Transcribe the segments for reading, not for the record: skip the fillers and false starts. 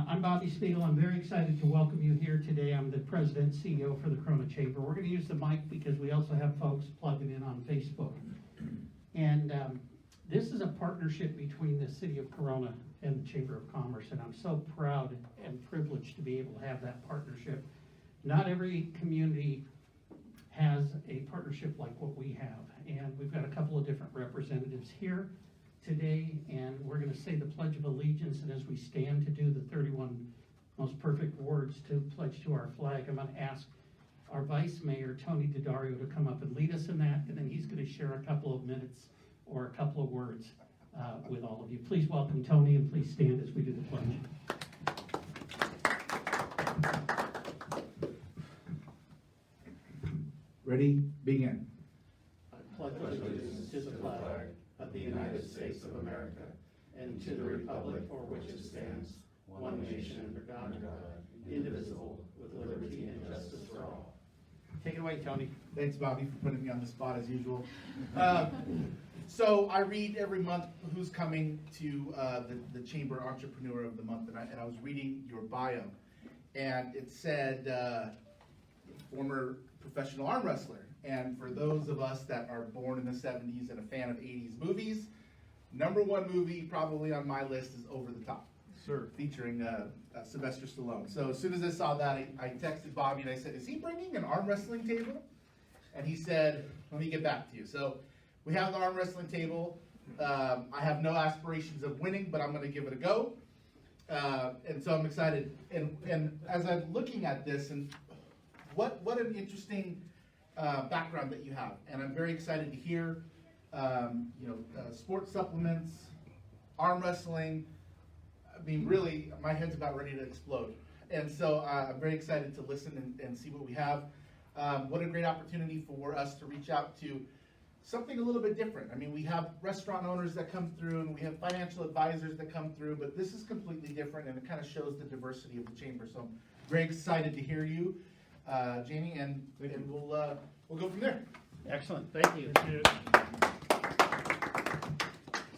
I'm Bobby Spiegel. I'm very excited to welcome you here today. I'm the President and CEO for the Corona Chamber. We're going to use the mic because we also have folks plugging in on Facebook. And this is a partnership between the City of Corona and the Chamber of Commerce, and I'm so proud and privileged to be able to have that partnership. Not every community has a partnership like what we have, and we've got a couple of different representatives here today, and we're going to say the Pledge of Allegiance, and as we stand to do the 31 most perfect words to pledge to our flag, I'm going to ask our Vice Mayor, Tony Daddario, to come up and lead us in that, and then he's going to share a couple of minutes or a couple of words with all of you. Please welcome Tony, and please stand as we do the pledge. Ready? Begin. I pledge allegiance to the flag of the United States of America and to the republic for which it stands, one nation under God, indivisible, with liberty and justice for all. Take it away, Tony. Thanks, Bobby, for putting me on the spot as usual. So I read every month who's coming to the Chamber Entrepreneur of the Month, and I was reading your bio, and it said former professional arm wrestler. And for those of us that are born in the 70s and a fan of 80s movies, #1 movie probably on my list is Over the Top, Sir. featuring Sylvester Stallone. So as soon as I saw that, I texted Bobby and I said, is he bringing an arm wrestling table? And he said, let me get back to you. So we have the arm wrestling table. I have no aspirations of winning, but I'm going to give it a go. And so I'm excited. And as I'm looking at this, and what an interesting background that you have. And I'm very excited to hear, sports supplements, arm wrestling. I mean, really, my head's about ready to explode. And so I'm very excited to listen and see what we have. What a great opportunity for us to reach out to something a little bit different. I mean, we have restaurant owners that come through, and we have financial advisors that come through, but this is completely different, and it kind of shows the diversity of the chamber. So I'm very excited to hear you, Jamie, and we'll go from there. Excellent, thank you.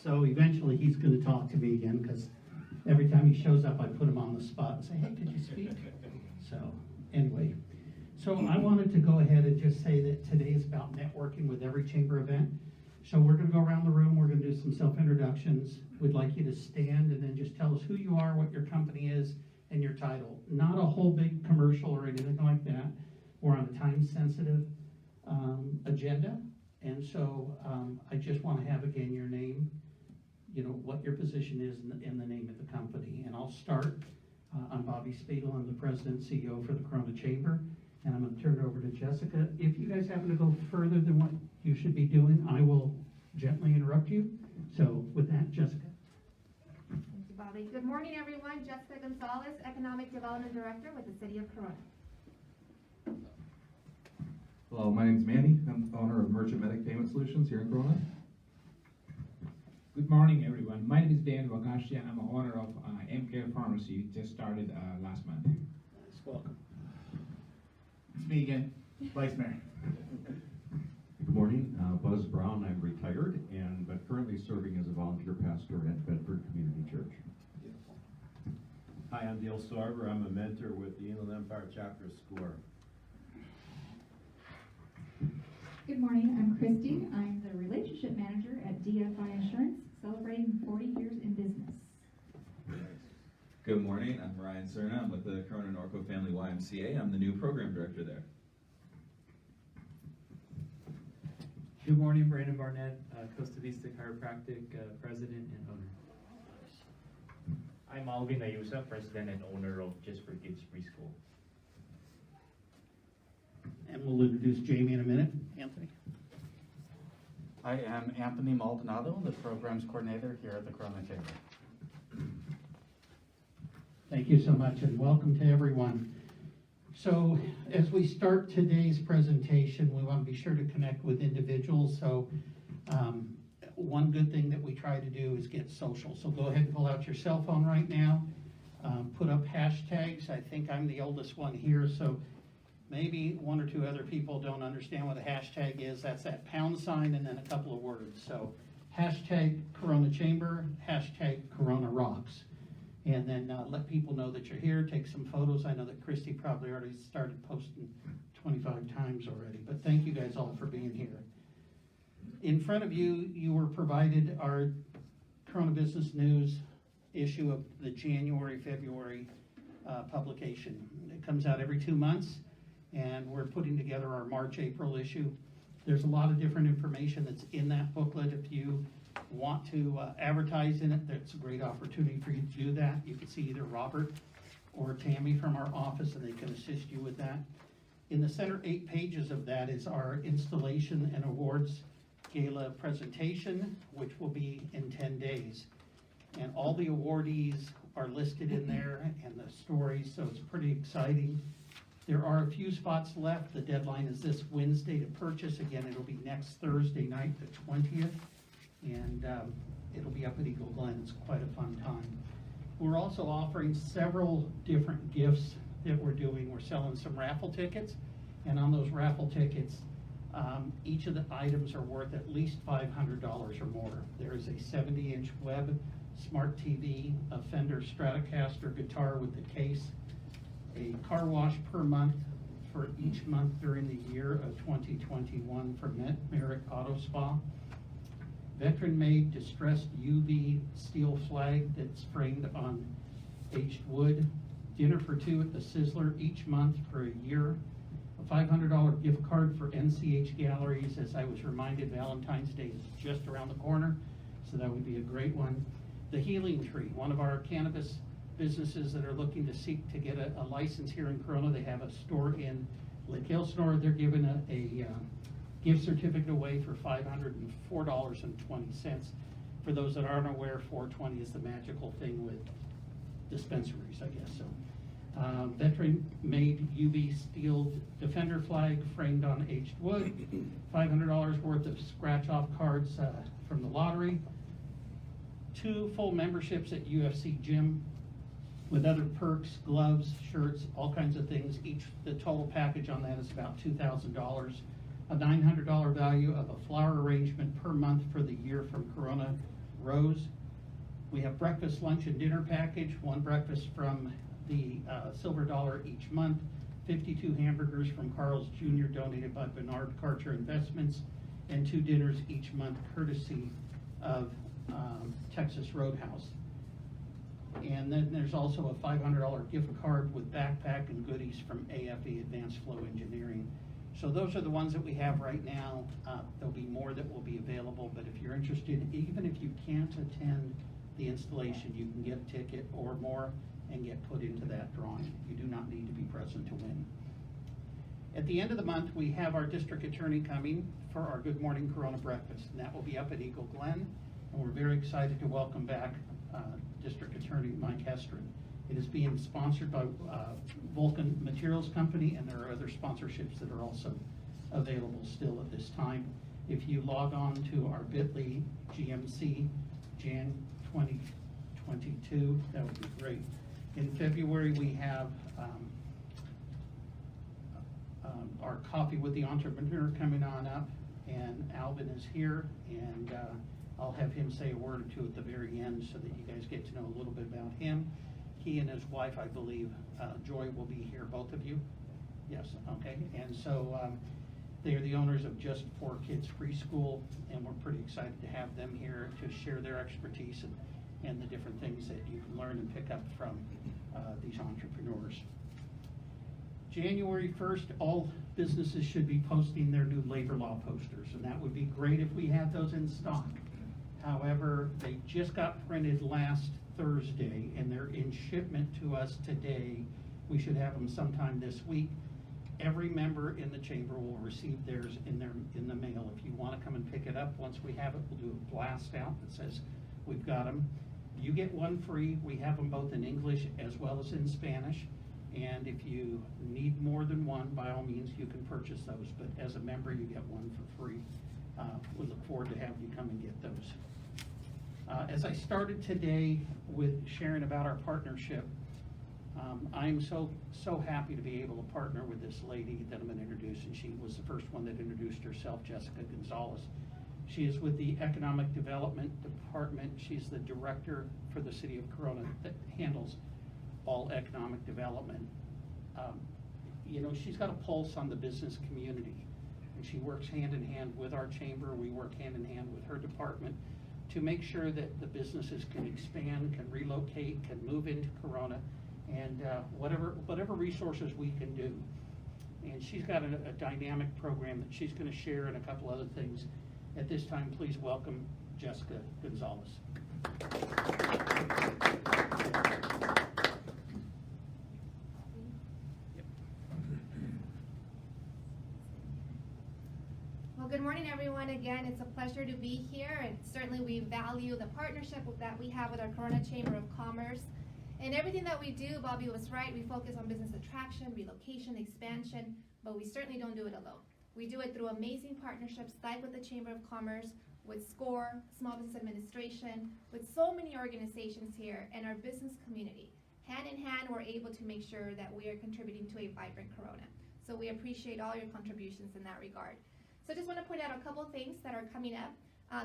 So eventually he's going to talk to me again, because every time he shows up I put him on the spot and say, hey, could you speak? So anyway, so I wanted to go ahead and just say that today is about networking with every chamber event. So we're going to go around the room, we're going to do some self-introductions. We'd like you to stand and then just tell us who you are, what your company is, and your title. Not a whole big commercial or anything like that. We're on a time-sensitive agenda, and so I just want to have again your name, what your position is in the name of the company. And I'll start. I'm Bobby Spiegel. I'm the President and CEO for the Corona Chamber, and I'm going to turn it over to Jessica. If you guys happen to go further than what you should be doing, I will gently interrupt you. So with that, Jessica. Thank you, Bobby. Good morning, everyone. Jessica Gonzalez, Economic Development Director with the City of Corona. Hello, my name is Manny. I'm the owner of Merchant Medic Payment Solutions here in Corona. Good morning, everyone. My name is Dan Wagashi, and I'm the owner of M-Care Pharmacy, just started last month. Welcome. It's me again, Vice Mayor. Good morning, Buzz Brown. I'm retired but currently serving as a volunteer pastor at Bedford Community Church. Hi, I'm Dale Sarver. I'm a mentor with the Inland Empire Chapter of SCORE. Good morning, I'm Christy. I'm the Relationship Manager at DFI Insurance, celebrating 40 years in business. Good morning, I'm Ryan Cerna. I'm with the Corona Norco Family YMCA. I'm the new Program Director there. Good morning, Brandon Barnett, Costa Vista Chiropractic President and owner. I'm Alvin Ayusa, President and owner of Just for Kids Preschool. And we'll introduce Jamie in a minute. Anthony. I am Anthony Maldonado, the Programs Coordinator here at the Corona Chamber. Thank you so much, and welcome to everyone. So as we start today's presentation, we want to be sure to connect with individuals. So one good thing that we try to do is get social. So go ahead and pull out your cell phone right now. Put up hashtags. I think I'm the oldest one here, so maybe one or two other people don't understand what a hashtag is. That's that pound sign and then a couple of words. So hashtag Corona Chamber, hashtag Corona Rocks. And then let people know that you're here, take some photos. I know that Christy probably already started posting 25 times already, but thank you guys all for being here. In front of you, you were provided our Corona Business News issue of the January, February publication. It comes out every 2 months, and we're putting together our March, April issue. There's a lot of different information that's in that booklet. If you want to advertise in it, that's a great opportunity for you to do that. You can see either Robert or Tammy from our office, and they can assist you with that. In the center 8 pages of that is our installation and awards gala presentation, which will be in 10 days. And all the awardees are listed in there and the stories, so it's pretty exciting. There are a few spots left. The deadline is this Wednesday to purchase. Again, it'll be next Thursday night, the 20th, and it'll be up at Eagle Glen. It's quite a fun time. We're also offering several different gifts that we're doing. We're selling some raffle tickets, and on those raffle tickets, each of the items are worth at least $500 or more. There is a 70-inch web smart TV, a Fender Stratocaster guitar with the case, a car wash per month for each month during the year of 2021 for Merrick Auto Spa, veteran-made distressed UV steel flag that's framed on aged wood, dinner for 2 at the Sizzler each month for a year, a $500 gift card for NCH Galleries. As I was reminded, Valentine's Day is just around the corner, so that would be a great one. The Healing Tree, one of our cannabis businesses that are looking to seek to get a license here in Corona. They have a store in Lake Elsinore. They're giving a gift certificate away for $504.20. For those that aren't aware, 420 is the magical thing with dispensaries, I guess. So, veteran-made UV steel Defender flag framed on aged wood, $500 worth of scratch-off cards from the lottery, 2 full memberships at UFC Gym with other perks, gloves, shirts, all kinds of things. The total package on that is about $2,000. A $900 value of a flower arrangement per month for the year from Corona Rose. We have breakfast, lunch, and dinner package, 1 breakfast from the Silver Dollar each month, 52 hamburgers from Carl's Jr. donated by Bernard Karcher Investments, and 2 dinners each month courtesy of Texas Roadhouse. And then there's also a $500 gift card with backpack and goodies from AFE Advanced Flow Engineering. So those are the ones that we have right now. There'll be more that will be available, but if you're interested, even if you can't attend the installation, you can get a ticket or more and get put into that drawing. You do not need to be present to win. At the end of the month, we have our district attorney coming for our Good Morning Corona breakfast, and that will be up at Eagle Glen. And we're very excited to welcome back District Attorney Mike Hestron. It is being sponsored by Vulcan Materials Company, and there are other sponsorships that are also available still at this time. If you log on to our bit.ly GMC Jan 2022, that would be great. In February, we have our Coffee with the Entrepreneur coming on up, and Alvin is here, and I'll have him say a word or two at the very end so that you guys get to know a little bit about him. He and his wife, I believe, Joy, will be here, both of you? Yes, okay. And so they are the owners of Just for Kids Preschool, and we're pretty excited to have them here to share their expertise and the different things that you can learn and pick up from these entrepreneurs. January 1st, all businesses should be posting their new labor law posters, and that would be great if we had those in stock. However, they just got printed last Thursday, and they're in shipment to us today. We should have them sometime this week. Every member in the chamber will receive theirs in the mail. If you want to come and pick it up, once we have it, we'll do a blast out that says we've got them. You get one free. We have them both in English as well as in Spanish. And if you need more than one, by all means, you can purchase those. But as a member, you get one for free. We look forward to having you come and get those. As I started today with sharing about our partnership, I'm so happy to be able to partner with this lady that I'm going to introduce, and she was the first one that introduced herself, Jessica Gonzalez. She is with the Economic Development Department. She's the director for the city of Corona that handles all economic development. You know, she's got a pulse on the business community, and she works hand in hand with our chamber. We work hand in hand with her department to make sure that the businesses can expand, can relocate, can move into Corona, and whatever resources we can do. And she's got a dynamic program that she's going to share and a couple other things. At this time, please welcome Jessica Gonzalez. Well, good morning, everyone. Again, it's a pleasure to be here, and certainly we value the partnership that we have with our Corona Chamber of Commerce. And everything that we do, Bobby was right, we focus on business attraction, relocation, expansion, but we certainly don't do it alone. We do it through amazing partnerships like with the Chamber of Commerce, with SCORE, Small Business Administration, with so many organizations here, and our business community. Hand in hand, we're able to make sure that we are contributing to a vibrant Corona. So we appreciate all your contributions in that regard. So I just want to point out a couple of things that are coming up.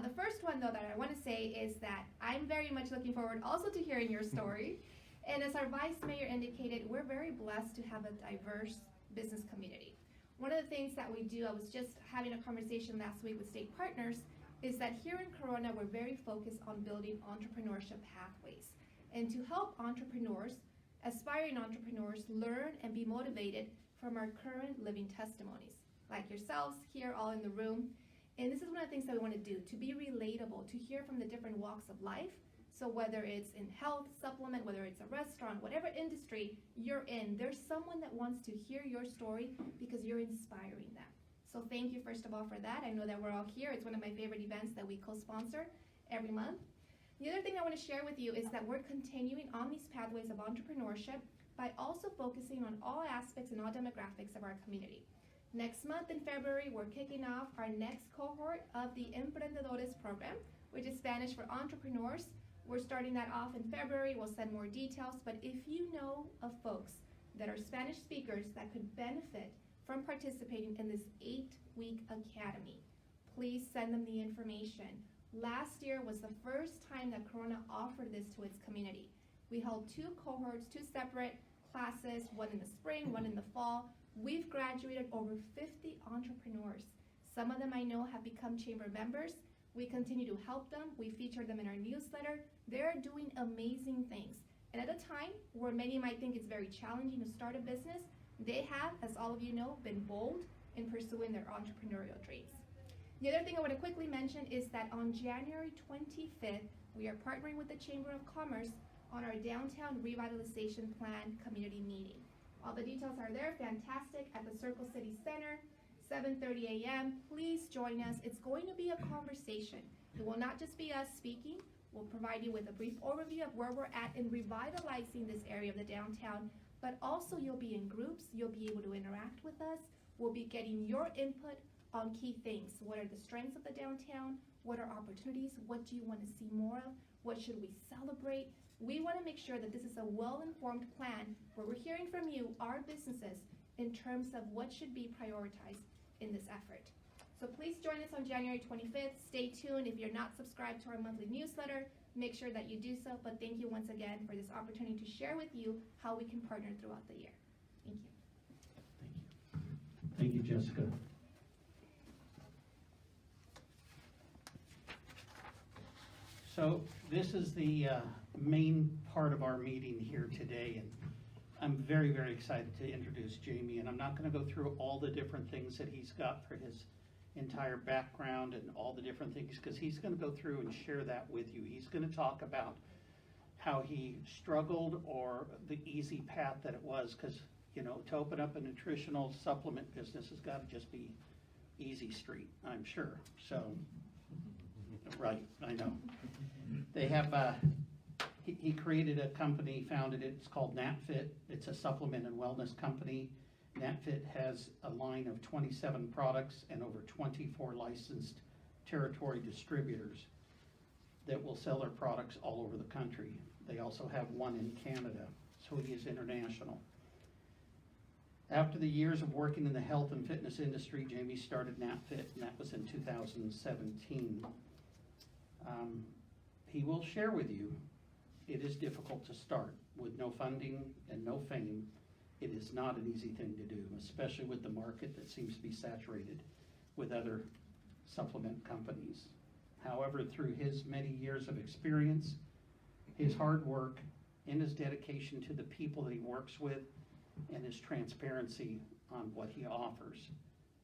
The first one, though, that I want to say is that I'm very much looking forward also to hearing your story. And as our Vice Mayor indicated, we're very blessed to have a diverse business community. One of the things that we do, I was just having a conversation last week with state partners, is that here in Corona, we're very focused on building entrepreneurship pathways. And to help entrepreneurs, aspiring entrepreneurs, learn and be motivated from our current living testimonies, like yourselves here all in the room. And this is one of the things that we want to do, to be relatable, to hear from the different walks of life. So whether it's in health, supplement, whether it's a restaurant, whatever industry you're in, there's someone that wants to hear your story because you're inspiring them. So thank you, first of all, for that. I know that we're all here. It's one of my favorite events that we co-sponsor every month. The other thing I want to share with you is that we're continuing on these pathways of entrepreneurship by also focusing on all aspects and all demographics of our community. Next month in February, we're kicking off our next cohort of the Emprendedores program, which is Spanish for entrepreneurs. We're starting that off in February. We'll send more details, but if you know of folks that are Spanish speakers that could benefit from participating in this 8-week academy, please send them the information. Last year was the first time that Corona offered this to its community. We held 2 cohorts, 2 separate classes, one in the spring, one in the fall. We've graduated over 50 entrepreneurs. Some of them I know have become chamber members. We continue to help them. We feature them in our newsletter. They're doing amazing things. And at a time where many might think it's very challenging to start a business, they have, as all of you know, been bold in pursuing their entrepreneurial dreams. The other thing I want to quickly mention is that on January 25th, we are partnering with the Chamber of Commerce on our Downtown Revitalization Plan community meeting. All the details are there, fantastic, at the Circle City Center, 7:30 a.m. Please join us. It's going to be a conversation. It will not just be us speaking. We'll provide you with a brief overview of where we're at in revitalizing this area of the downtown, but also you'll be in groups. You'll be able to interact with us. We'll be getting your input on key things. What are the strengths of the downtown? What are opportunities? What do you want to see more of? What should we celebrate? We want to make sure that this is a well-informed plan where we're hearing from you, our businesses, in terms of what should be prioritized in this effort. So please join us on January 25th. Stay tuned. If you're not subscribed to our monthly newsletter, make sure that you do so. But thank you once again for this opportunity to share with you how we can partner throughout the year. Thank you. Thank you, Jessica. So this is the main part of our meeting here today, and I'm very, very excited to introduce Jamie, and I'm not going to go through all the different things that he's got for his entire background and all the different things, because he's going to go through and share that with you. He's going to talk about how he struggled or the easy path that it was, because, you know, to open up a nutritional supplement business has got to just be easy street, I'm sure. So, right, I know. They have, he created a company, founded it, it's called NATFIT. It's a supplement and wellness company. NATFIT has a line of 27 products and over 24 licensed territory distributors that will sell their products all over the country. They also have one in Canada, so he is international. After the years of working in the health and fitness industry, Jamie started NATFIT, and that was in 2017. He will share with you, it is difficult to start. With no funding and no fame, it is not an easy thing to do, especially with the market that seems to be saturated with other supplement companies. However, through his many years of experience, his hard work, and his dedication to the people that he works with, and his transparency on what he offers,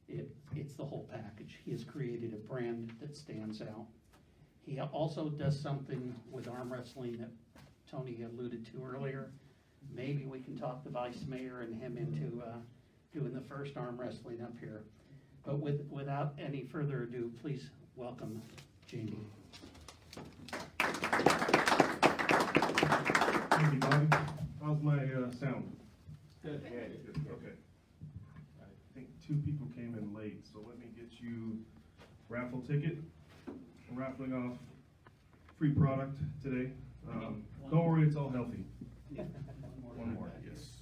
it's the whole package. He has created a brand that stands out. He also does something with arm wrestling that Tony alluded to earlier. Maybe we can talk the vice mayor and him into doing the first arm wrestling up here. But without any further ado, please welcome Jamie. Thank you, Bobby. How's my sound? Good. Okay. I think 2 people came in late, so let me get you raffle ticket. I'm raffling off free product today. Don't worry, it's all healthy. One more, yes.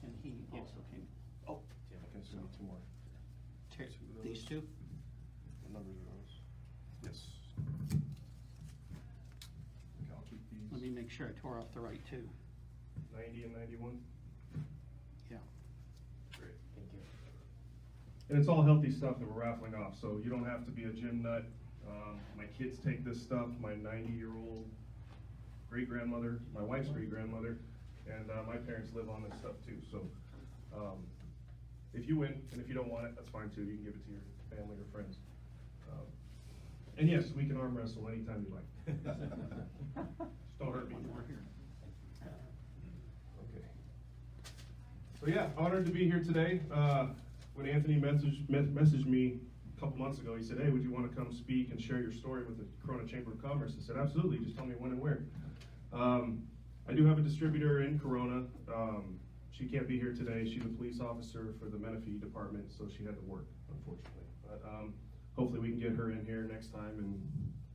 And he also came. Oh, Okay, so we need 2 more. These 2? What numbers are those? Yes. Okay, I'll keep these. Let me make sure I tore off the right 2. 90 and 91. Yeah. Great. Thank you. And it's all healthy stuff that we're raffling off, so you don't have to be a gym nut. My kids take this stuff. My 90-year-old great-grandmother, my wife's great-grandmother, and my parents live on this stuff too. So if you win, and if you don't want it, that's fine too. You can give it to your family or friends. And yes, we can arm wrestle anytime you like. Just don't hurt me. One more here. Okay. So yeah, honored to be here today. When Anthony messaged me a couple months ago, he said, "Hey, would you want to come speak and share your story with the Corona Chamber of Commerce?" I said, "Absolutely. Just tell me when and where." I do have a distributor in Corona. She can't be here today. She's a police officer for the Menifee department, so she had to work, unfortunately. But hopefully we can get her in here next time, and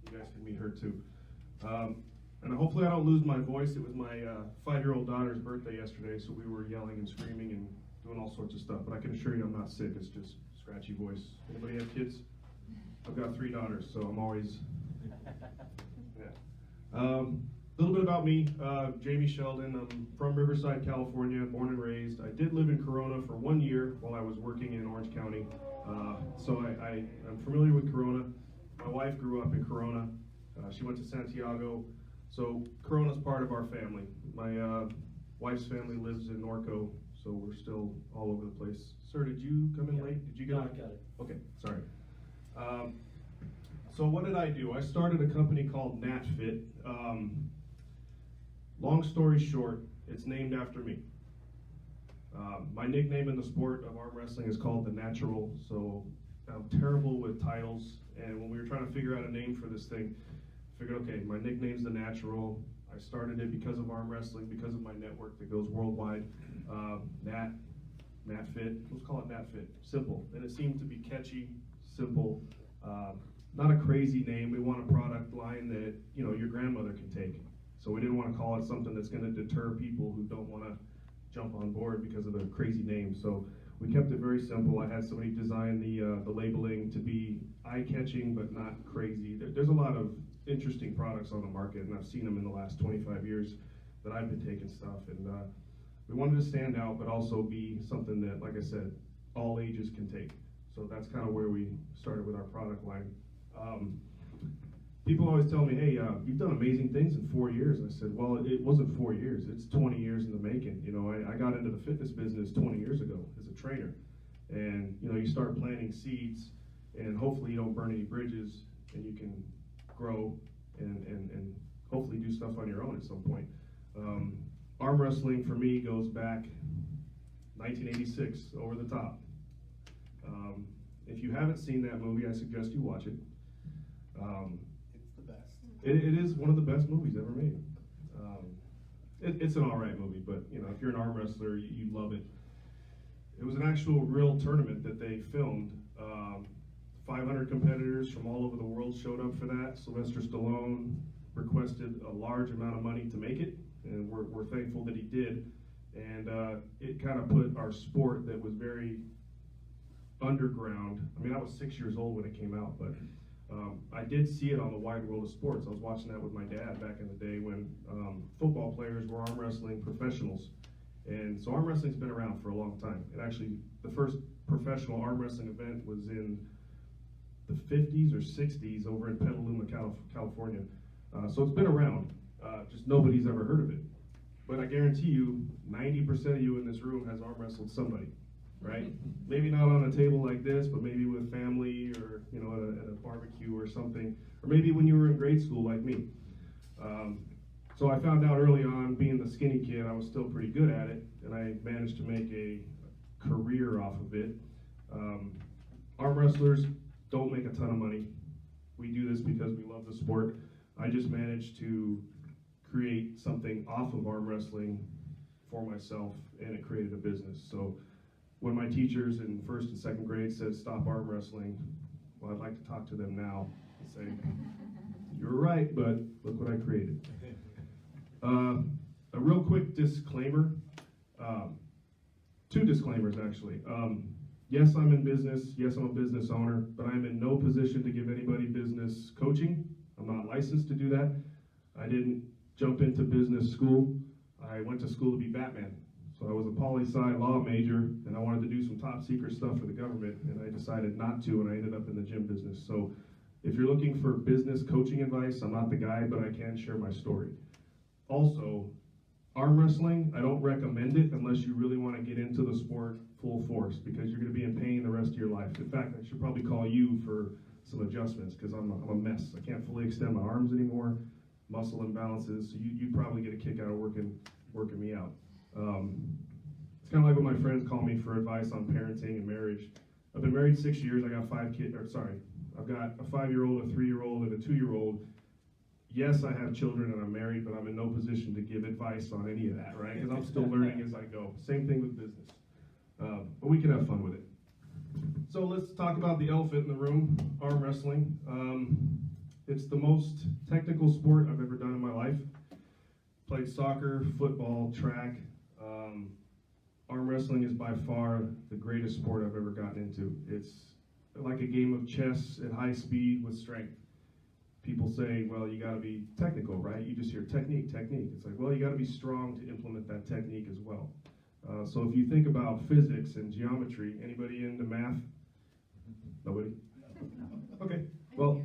you guys can meet her too. And hopefully I don't lose my voice. It was my 5-year-old daughter's birthday yesterday, so we were yelling and screaming and doing all sorts of stuff. But I can assure you I'm not sick. It's just scratchy voice. Anybody have kids? I've got 3 daughters, so I'm always, yeah. A little bit about me, Jamie Sheldon. I'm from Riverside, California, born and raised. I did live in Corona for 1 year while I was working in Orange County. So I'm familiar with Corona. My wife grew up in Corona. She went to Santiago. So Corona's part of our family. My wife's family lives in Norco, so we're still all over the place. Sir, did you come in late? Did you get No, I got it. Okay, sorry. So what did I do? I started a company called NATFIT. Long story short, it's named after me. My nickname in the sport of arm wrestling is called The Natural, so I'm terrible with titles, and when we were trying to figure out a name for this thing, I figured, okay, my nickname's The Natural. I started it because of arm wrestling, because of my network that goes worldwide. NATFIT, let's call it NATFIT, simple. And it seemed to be catchy, simple, not a crazy name. We want a product line that, you know, your grandmother can take. So we didn't want to call it something that's going to deter people who don't want to jump on board because of the crazy name. So we kept it very simple. I had somebody design the labeling to be eye-catching but not crazy. There's a lot of interesting products on the market, and I've seen them in the last 25 years that I've been taking stuff. And we wanted to stand out but also be something that, like I said, all ages can take. So that's kind of where we started with our product line. People always tell me, hey, you've done amazing things in 4 years. And I said, well, it wasn't 4 years. It's 20 years in the making. You know, I got into the fitness business 20 years ago as a trainer. And, you know, you start planting seeds, and hopefully you don't burn any bridges, and you can grow and hopefully do stuff on your own at some point. Arm wrestling for me goes back 1986, Over the Top. If you haven't seen that movie, I suggest you watch it. It's the best. It is one of the best movies ever made. It's an all right movie, but you know, if you're an arm wrestler, you love it. It was an actual real tournament that they filmed. 500 competitors from all over the world showed up for that. Sylvester Stallone requested a large amount of money to make it, and we're thankful that he did. And And it kind of put our sport that was very underground. I mean, I was 6 years old when it came out, but I did see it on the wide world of sports. I was watching that with my dad back in the day when football players were arm wrestling professionals. And so arm wrestling's been around for a long time. It actually, the first professional arm wrestling event was in the 50s or 60s over in Petaluma, California. So it's been around, just nobody's ever heard of it. But I guarantee you, 90% of you in this room has arm wrestled somebody, right? Maybe not on a table like this, but maybe with family or, you know, at a barbecue or something. Or maybe when you were in grade school like me. So I found out early on, being the skinny kid, I was still pretty good at it, and I managed to make a career off of it. Arm wrestlers don't make a ton of money. We do this because we love the sport. I just managed to create something off of arm wrestling for myself, and it created a business. So when my teachers in first and second grade said stop arm wrestling, well, I'd like to talk to them now and say, you're right, but look what I created. A real quick disclaimer, two disclaimers actually. Yes, I'm in business, yes, I'm a business owner, but I'm in no position to give anybody business coaching. I'm not licensed to do that. I didn't jump into business school. I went to school to be Batman. So I was a poli-sci law major, and I wanted to do some top secret stuff for the government, and I decided not to, and I ended up in the gym business. So if you're looking for business coaching advice, I'm not the guy, but I can share my story. Also, arm wrestling, I don't recommend it unless you really want to get into the sport full force, because you're going to be in pain the rest of your life. In fact, I should probably call you for some adjustments, because I'm a mess. I can't fully extend my arms anymore, muscle imbalances, so you probably get a kick out of working me out. It's kind of like when my friends call me for advice on parenting and marriage. I've been married 6 years, I got 5 kids, I've got a 5-year-old, a 3-year-old, and a 2-year-old. Yes, I have children and I'm married, but I'm in no position to give advice on any of that, right? Because I'm still learning as I go. Same thing with business. But we can have fun with it. So let's talk about the elephant in the room, arm wrestling. It's the most technical sport I've ever done in my life. Played soccer, football, track. Arm wrestling is by far the greatest sport I've ever gotten into. It's like a game of chess at high speed with strength. People say, well, you gotta be technical, right? You just hear technique, technique. It's like, well, you gotta be strong to implement that technique as well. So if you think about physics and geometry, anybody into math? Nobody? Okay, well,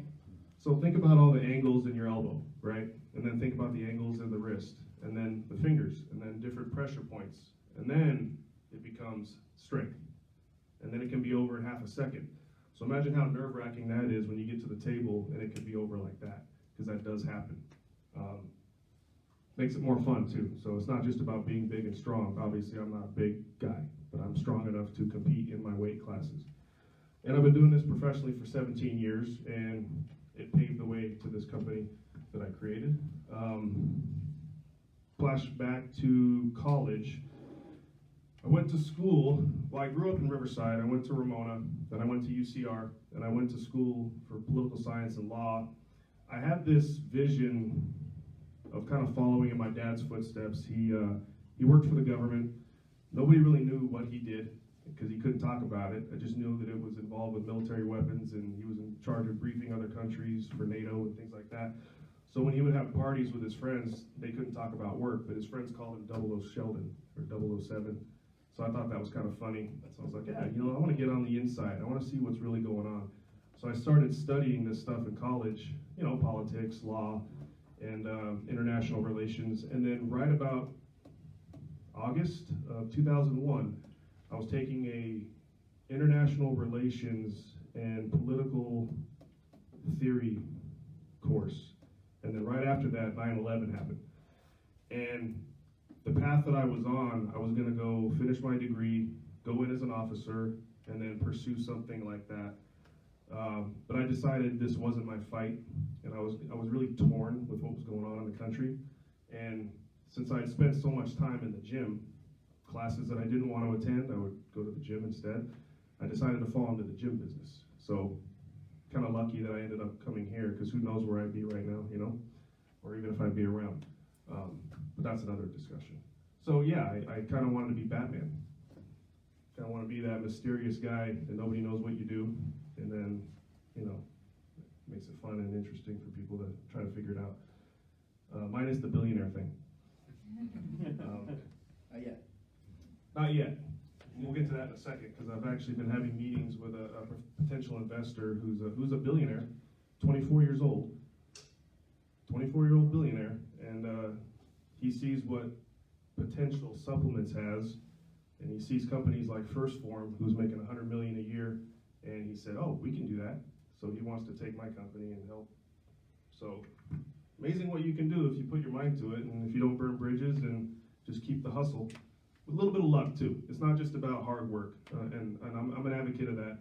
so think about all the angles in your elbow, right? And then think about the angles in the wrist, and then the fingers, and then different pressure points. And then it becomes strength. And then it can be over in half a second. So imagine how nerve-wracking that is when you get to the table and it can be over like that, because that does happen. Makes it more fun too. So it's not just about being big and strong. Obviously I'm not a big guy, but I'm strong enough to compete in my weight classes. And I've been doing this professionally for 17 years, and it paved the way to this company that I created. Flashback to college. I went to school, well, I grew up in Riverside. I went to Ramona, then I went to UCR, and I went to school for political science and law. I had this vision of kind of following in my dad's footsteps. He worked for the government. Nobody really knew what he did because he couldn't talk about it. I just knew that it was involved with military weapons, and he was in charge of briefing other countries for NATO and things like that. So when he would have parties with his friends, they couldn't talk about work, but his friends called him 00 Sheldon or 007. So I thought that was kind of funny. So I was like, yeah, you know, I want to get on the inside. I want to see what's really going on. So I started studying this stuff in college, you know, politics, law, and international relations. And then right about August of 2001, I was taking a international relations and political theory course. And then right after that, 9/11 happened. And the path that I was on, I was gonna go finish my degree, go in as an officer, and then pursue something like that. But I decided this wasn't my fight, and I was really torn with what was going on in the country. And since I had spent so much time in the gym, classes that I didn't want to attend, I would go to the gym instead. I decided to fall into the gym business. So kind of lucky that I ended up coming here, because who knows where I'd be right now, you know, or even if I'd be around. But that's another discussion. So yeah, I kind of wanted to be Batman. Kind of want to be that mysterious guy that nobody knows what you do, and then, you know, makes it fun and interesting for people to try to figure it out. Mine is the billionaire thing. Not yet. Not yet. We'll get to that in a second, because I've actually been having meetings with a potential investor who's a billionaire, 24 years old, 24-year-old billionaire, and he sees what potential supplements has, and he sees companies like First Form, who's making $100 million a year, and he said, oh, we can do that. So he wants to take my company and help. So amazing what you can do if you put your mind to it, and if you don't burn bridges and just keep the hustle. With a little bit of luck too. It's not just about hard work, and I'm an advocate of that.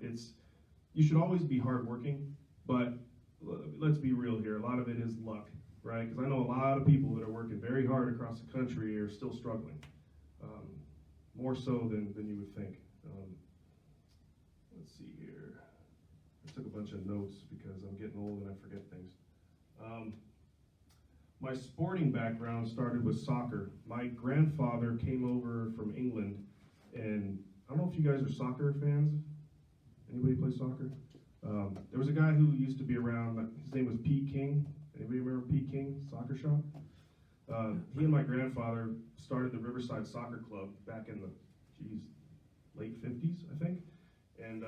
You should always be hardworking, but let's be real here. A lot of it is luck, right? Because I know a lot of people that are working very hard across the country are still struggling, more so than you would think. Let's see here. I took a bunch of notes because I'm getting old and I forget things. My sporting background started with soccer. My grandfather came over from England, and I don't know if you guys are soccer fans. Anybody play soccer? There was a guy who used to be around, his name was Pete King. Anybody remember Pete King, Soccer Shop? He and my grandfather started the Riverside Soccer Club back in the, late 50s, I think. And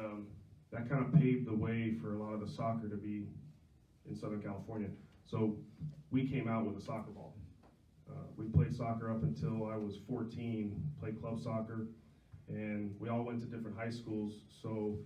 that kind of paved the way for a lot of the soccer to be in Southern California. So we came out with a soccer ball. We played soccer up until I was 14, played club soccer, and we all went to different high schools. So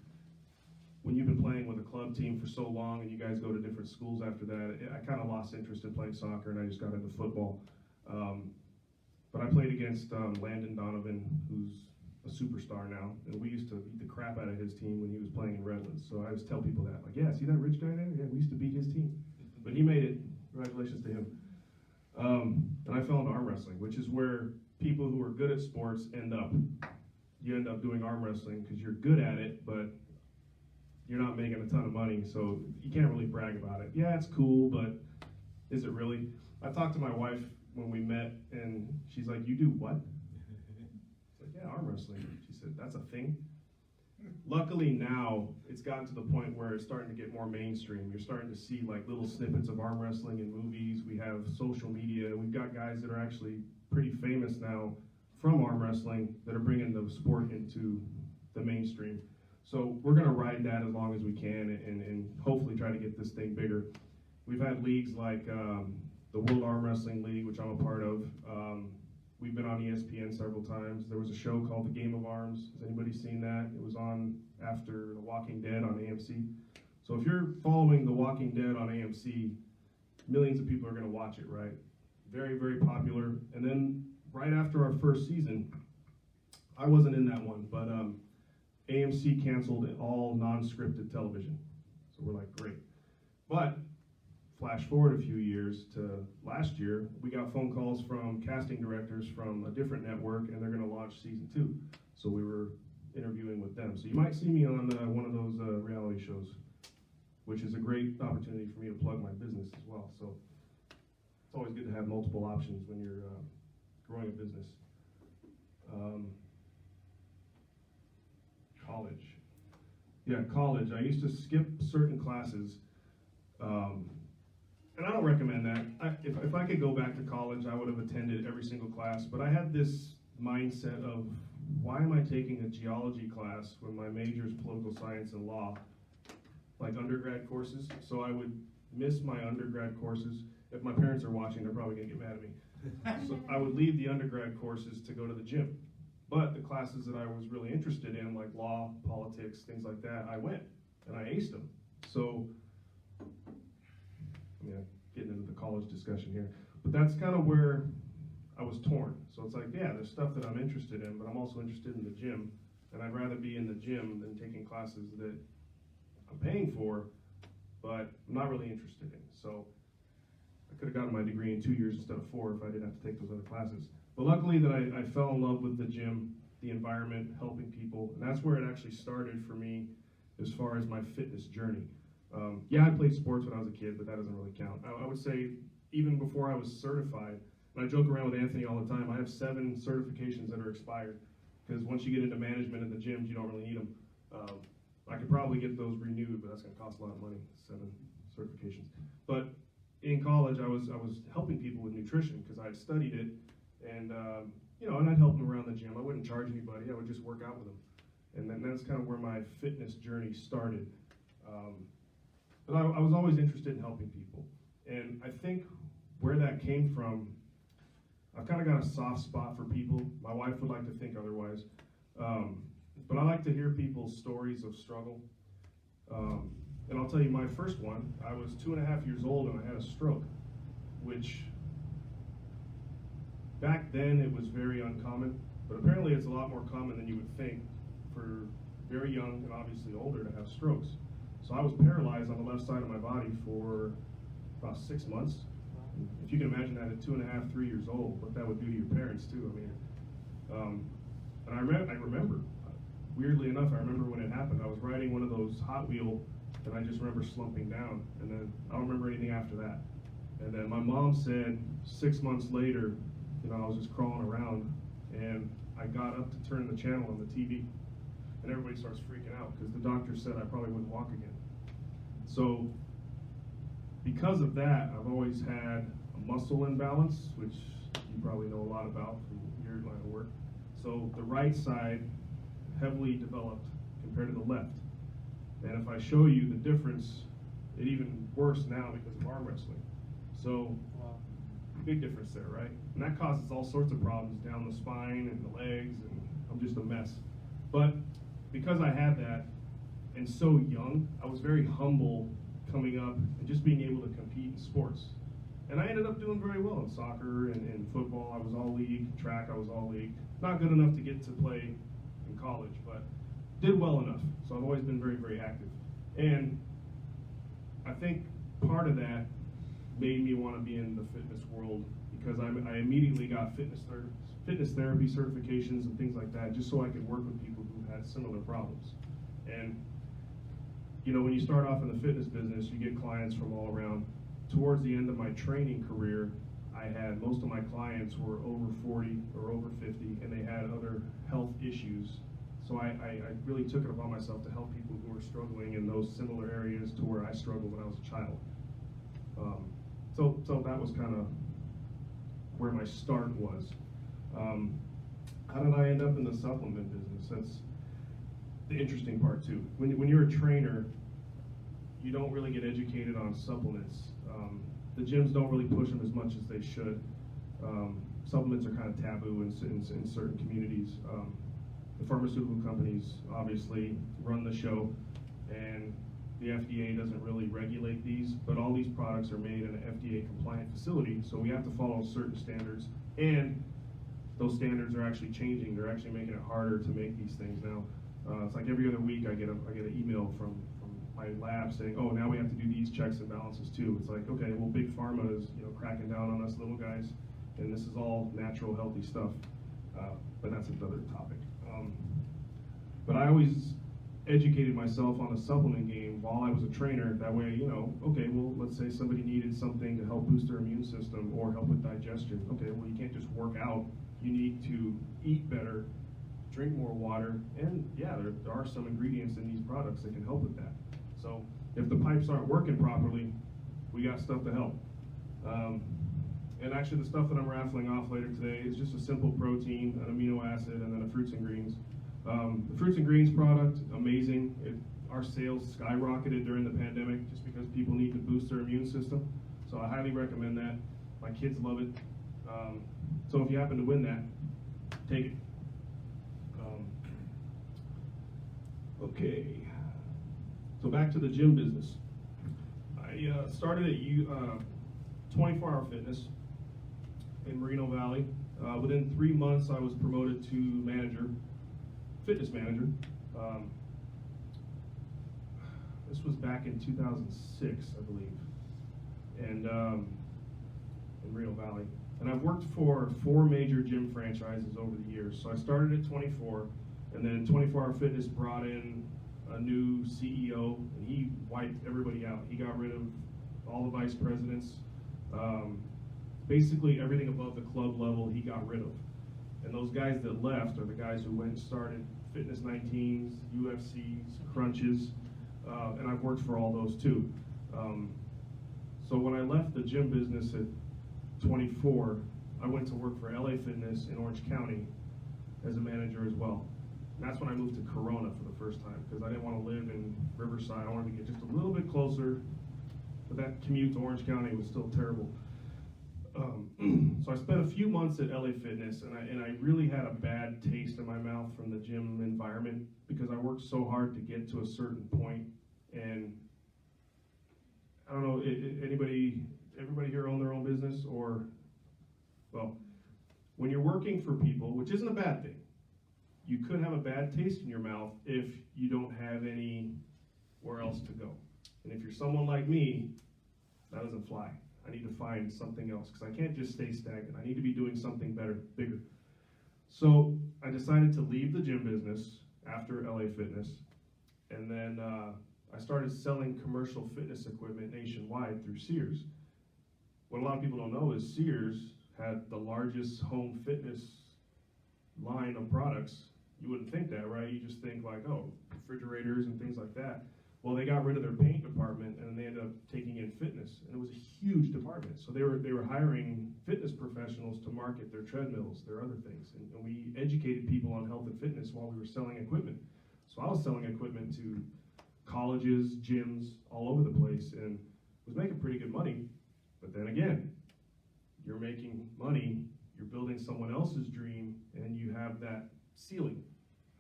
when you've been playing with a club team for so long and you guys go to different schools after that, I kind of lost interest in playing soccer and I just got into football. But I played against Landon Donovan, who's a superstar now, and we used to beat the crap out of his team when he was playing in Redlands. So I always tell people that, like, yeah, see that rich guy there? Yeah, we used to beat his team. But he made it. Congratulations to him. And I fell into arm wrestling, which is where people who are good at sports end up. You end up doing arm wrestling because you're good at it, but you're not making a ton of money, so you can't really brag about it. Yeah, it's cool, but is it really? I talked to my wife when we met, and she's like, you do what? It's like, yeah, arm wrestling. She said, that's a thing? Luckily now, it's gotten to the point where it's starting to get more mainstream. You're starting to see like little snippets of arm wrestling in movies. We have social media. We've got guys that are actually pretty famous now from arm wrestling that are bringing the sport into the mainstream. So we're gonna ride that as long as we can and hopefully try to get this thing bigger. We've had leagues like the World Arm Wrestling League, which I'm a part of. We've been on ESPN several times. There was a show called The Game of Arms. Has anybody seen that? It was on after The Walking Dead on AMC. So if you're following The Walking Dead on AMC, millions of people are gonna watch it, right? Very, very popular. And then right after our first season, I wasn't in that one, but AMC canceled all non-scripted television. So we're like, great. But flash forward a few years to last year, we got phone calls from casting directors from a different network, and they're gonna launch season 2. So we were interviewing with them. So you might see me on one of those reality shows, which is a great opportunity for me to plug my business as well. So it's always good to have multiple options when you're growing a business. College. Yeah, college. I used to skip certain classes. And I don't recommend that. If I could go back to college, I would have attended every single class. But I had this mindset of, why am I taking a geology class when my major is political science and law, like undergrad courses? So I would miss my undergrad courses. If my parents are watching, they're probably gonna get mad at me. So I would leave the undergrad courses to go to the gym. But the classes that I was really interested in, like law, politics, things like that, I went and I aced them. So, getting into the college discussion here, but that's kind of where I was torn. So it's like, yeah, there's stuff that I'm interested in, but I'm also interested in the gym, and I'd rather be in the gym than taking classes that I'm paying for, but I'm not really interested in. So I could have gotten my degree in 2 years instead of 4 if I didn't have to take those other classes. But luckily that I fell in love with the gym, the environment, helping people, and that's where it actually started for me as far as my fitness journey. Yeah, I played sports when I was a kid, but that doesn't really count. I would say even before I was certified, And I joke around with Anthony all the time. I have 7 certifications that are expired, because once you get into management at the gyms, you don't really need them. I could probably get those renewed, but that's going to cost a lot of money, 7 certifications. But in college, I was helping people with nutrition because I had studied it, and and I'd help them around the gym. I wouldn't charge anybody. I would just work out with them, and then that's kind of where my fitness journey started. But I was always interested in helping people, and I think where that came from, I've kind of got a soft spot for people. My wife would like to think otherwise, but I like to hear people's stories of struggle. And I'll tell you my first one. I was 2.5 years old and I had a stroke, which back then it was very uncommon, but apparently it's a lot more common than you would think for very young and obviously older to have strokes. So I was paralyzed on the left side of my body for about 6 months. If you can imagine that at 2.5, 3 years old, what that would do to your parents too. And I remember, weirdly enough, I remember when it happened. I was riding one of those Hot Wheel, and I just remember slumping down, and then I don't remember anything after that. And then my mom said 6 months later, I was just crawling around, and I got up to turn the channel on the TV, and everybody starts freaking out because the doctor said I probably wouldn't walk again. So because of that, I've always had a muscle imbalance, which you probably know a lot about from your line of work. So the right side heavily developed compared to the left. And if I show you the difference, it's even worse now because of arm wrestling. So big difference there, right? And that causes all sorts of problems down the spine and the legs, and I'm just a mess. But because I had that, and so young, I was very humble coming up and just being able to compete in sports. And I ended up doing very well in soccer and football. I was all league. Track, I was all league. Not good enough to get to play in college, but did well enough. So I've always been very, very active. And I think part of that made me want to be in the fitness world, because I immediately got fitness therapy certifications and things like that, just so I could work with people who had similar problems. And when you start off in the fitness business, you get clients from all around. Towards the end of my training career, I had most of my clients were over 40 or over 50, and they had other health issues. So I really took it upon myself to help people who were struggling in those similar areas to where I struggled when I was a child. So that was kind of where my start was. How did I end up in the supplement business? That's the interesting part too. When you're a trainer, you don't really get educated on supplements. The gyms don't really push them as much as they should. Supplements are kind of taboo in certain communities. The pharmaceutical companies obviously run the show, and the FDA doesn't really regulate these, but all these products are made in an FDA compliant facility, so we have to follow certain standards, and those standards are actually changing. They're actually making it harder to make these things now. It's like every other week I get an email from my lab saying, oh, now we have to do these checks and balances too. It's like, okay, well, big pharma is cracking down on us little guys, and this is all natural, healthy stuff. But that's another topic. But I always educated myself on the supplement game while I was a trainer. That way, okay, well, let's say somebody needed something to help boost their immune system or help with digestion. Okay, well, you can't just work out. You need to eat better, drink more water, and yeah, there are some ingredients in these products that can help with that. So if the pipes aren't working properly, we got stuff to help. And actually, the stuff that I'm raffling off later today is just a simple protein, an amino acid, and then a fruits and greens. The fruits and greens product, amazing. Our sales skyrocketed during the pandemic just because people need to boost their immune system. So I highly recommend that. My kids love it. So if you happen to win that, take it. Okay. So back to the gym business. I started at 24-Hour Fitness in Moreno Valley. Within 3 months, I was promoted to manager. Fitness manager. This was back in 2006, I believe, and in Rio Valley. And I've worked for 4 major gym franchises over the years. So I started at 24, and then 24-Hour Fitness brought in a new CEO, and he wiped everybody out. He got rid of all the vice presidents. basically everything above the club level he got rid of. And those guys that left are the guys who went and started Fitness 19s, UFCs, Crunches, and I've worked for all those too. So when I left the gym business at 24, I went to work for LA Fitness in Orange County as a manager as well. And that's when I moved to Corona for the first time, because I didn't want to live in Riverside. I wanted to get just a little bit closer, but that commute to Orange County was still terrible. So I spent a few months at LA Fitness, and I really had a bad taste in my mouth from the gym environment, because I worked so hard to get to a certain point. And I don't know, everybody here own their own business? Or, well, when you're working for people, which isn't a bad thing, you could have a bad taste in your mouth if you don't have anywhere else to go. And if you're someone like me, that doesn't fly. I need to find something else, because I can't just stay stagnant. I need to be doing something better, bigger. So I decided to leave the gym business after LA Fitness, and then I started selling commercial fitness equipment nationwide through Sears. What a lot of people don't know is Sears had the largest home fitness line of products. You wouldn't think that, right? You just think like, oh, refrigerators and things like that. Well, they got rid of their paint department, and they ended up taking in fitness, and it was a huge department. So they were hiring fitness professionals to market their treadmills, their other things, and we educated people on health and fitness while we were selling equipment. So I was selling equipment to colleges, gyms, all over the place, and was making pretty good money. But then again, you're making money, you're building someone else's dream, and you have that ceiling.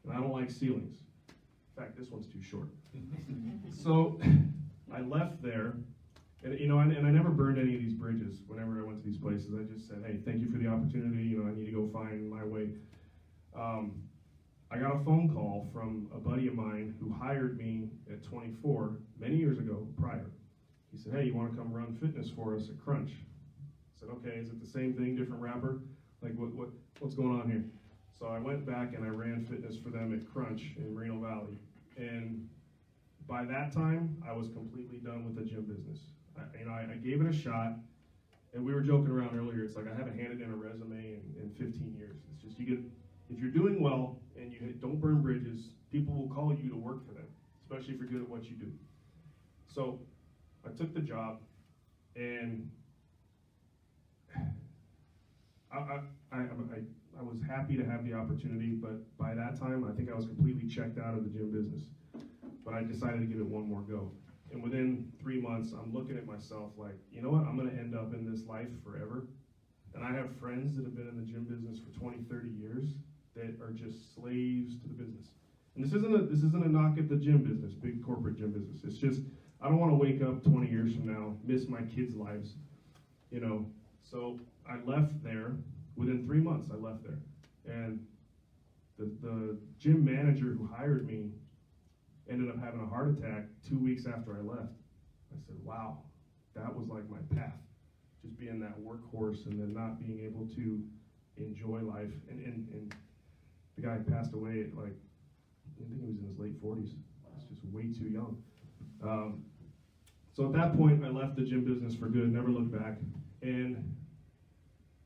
And I don't like ceilings. In fact, this one's too short. So I left there, and and I never burned any of these bridges whenever I went to these places. I just said, hey, thank you for the opportunity. I need to go find my way. I got a phone call from a buddy of mine who hired me at 24 many years ago prior. He said, hey, you want to come run fitness for us at Crunch? I said, okay, is it the same thing, different wrapper? Like, what's going on here? So I went back and I ran fitness for them at Crunch in Moreno Valley. And by that time, I was completely done with the gym business. I gave it a shot, and we were joking around earlier. It's like I haven't handed in a resume in 15 years. It's just if you're doing well and you don't burn bridges, people will call you to work for them, especially if you're good at what you do. So I took the job, and I was happy to have the opportunity, but by that time, I think I was completely checked out of the gym business. But I decided to give it one more go. And within 3 months, I'm looking at myself like, you know what, I'm gonna end up in this life forever. And I have friends that have been in the gym business for 20, 30 years that are just slaves to the business. And this isn't a knock at the gym business, big corporate gym business. It's just, I don't wanna wake up 20 years from now, miss my kids' lives, So I left there. Within 3 months, I left there. And the gym manager who hired me ended up having a heart attack 2 weeks after I left. I said, wow, that was like my path. Just being that workhorse and then not being able to enjoy life. And the guy passed away at I think he was in his late 40s. It's just way too young. So at that point, I left the gym business for good, never looked back. And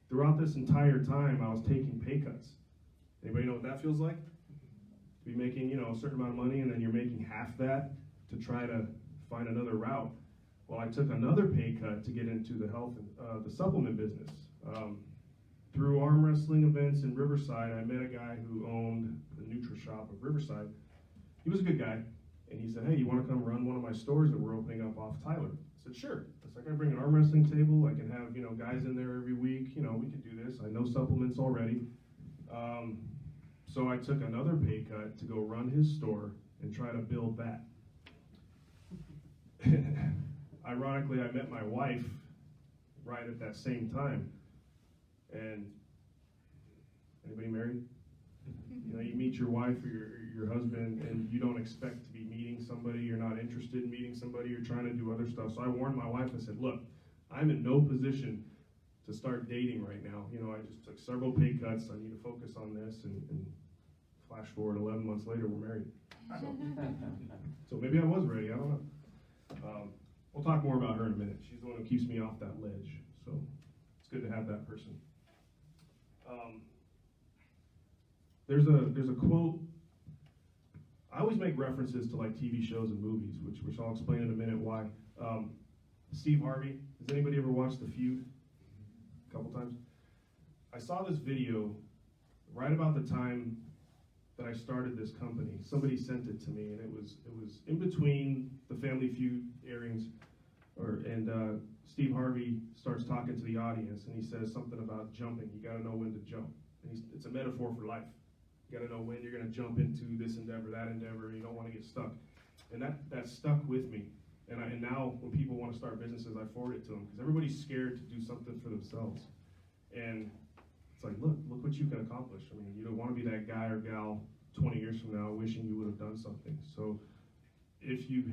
throughout this entire time, I was taking pay cuts. Anybody know what that feels like? To be making, a certain amount of money, and then you're making half that to try to find another route. Well, I took another pay cut to get into the health, the supplement business. Through arm wrestling events in Riverside, I met a guy who owned the Nutri-Shop of Riverside. He was a good guy, and he said, hey, you want to come run one of my stores that we're opening up off Tyler? I said, sure. It's like I bring an arm wrestling table. I can have, guys in there every week. We could do this. I know supplements already. So I took another pay cut to go run his store and try to build that. Ironically, I met my wife right at that same time. And anybody married? You meet your wife or your husband, and you don't expect to be meeting somebody. You're not interested in meeting somebody. You're trying to do other stuff. So I warned my wife. I said, look, I'm in no position to start dating right now. I just took several pay cuts. I need to focus on this. And flash forward 11 months later, we're married. So maybe I was ready. I don't know. We'll talk more about her in a minute. She's the one who keeps me off that ledge. So it's good to have that person. There's a quote. I always make references to like TV shows and movies, which I'll explain in a minute why. Steve Harvey. Has anybody ever watched The Feud? A couple times. I saw this video right about the time that I started this company. Somebody sent it to me, and it was in between the Family Feud airings, and Steve Harvey starts talking to the audience, and he says something about jumping. You got to know when to jump. And it's a metaphor for life. You got to know when you're going to jump into this endeavor, that endeavor, and you don't want to get stuck. And that stuck with me. And now when people want to start businesses, I forward it to them, because everybody's scared to do something for themselves. And it's like, look what you can accomplish. I mean, you don't want to be that guy or gal 20 years from now wishing you would have done something. So if you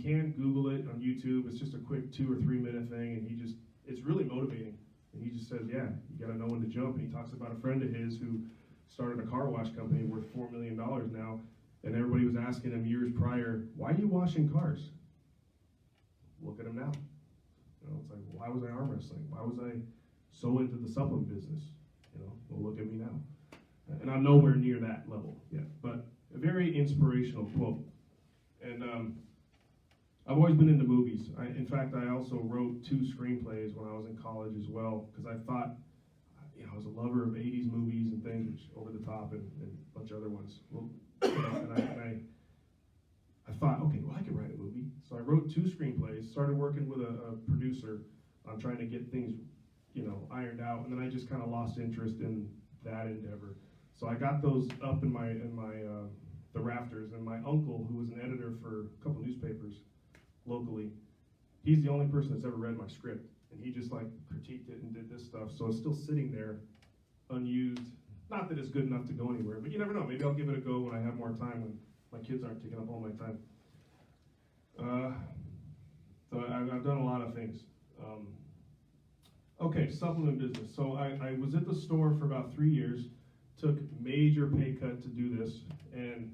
can, Google it on YouTube. It's just a quick 2 or 3 minute thing, and it's really motivating. And he just says, yeah, you got to know when to jump. And he talks about a friend of his who started a car wash company worth $4 million now, and everybody was asking him years prior, why are you washing cars? Look at him now. You know, it's like, why was I arm wrestling? Why was I so into the supplement business? You know, well, look at me now. And I'm nowhere near that level yet, but a very inspirational quote. And I've always been into movies. In fact, I also wrote 2 screenplays when I was in college as well, because I thought, you know, I was a lover of 80s movies and things, which Over the Top and a bunch of other ones. Well, you know, and I thought, okay, well, I could write a movie. So I wrote 2 screenplays, started working with a producer on trying to get things, you know, ironed out, and then I just kind of lost interest in that endeavor. So I got those up in the rafters, and my uncle, who was an editor for a couple newspapers locally, he's the only person that's ever read my script, and he just like critiqued it and did this stuff. So it's still sitting there, unused. Not that it's good enough to go anywhere, but you never know. Maybe I'll give it a go when I have more time, when my kids aren't taking up all my time. So I've done a lot of things. Okay, supplement business. So I was at the store for about 3 years, took major pay cut to do this, and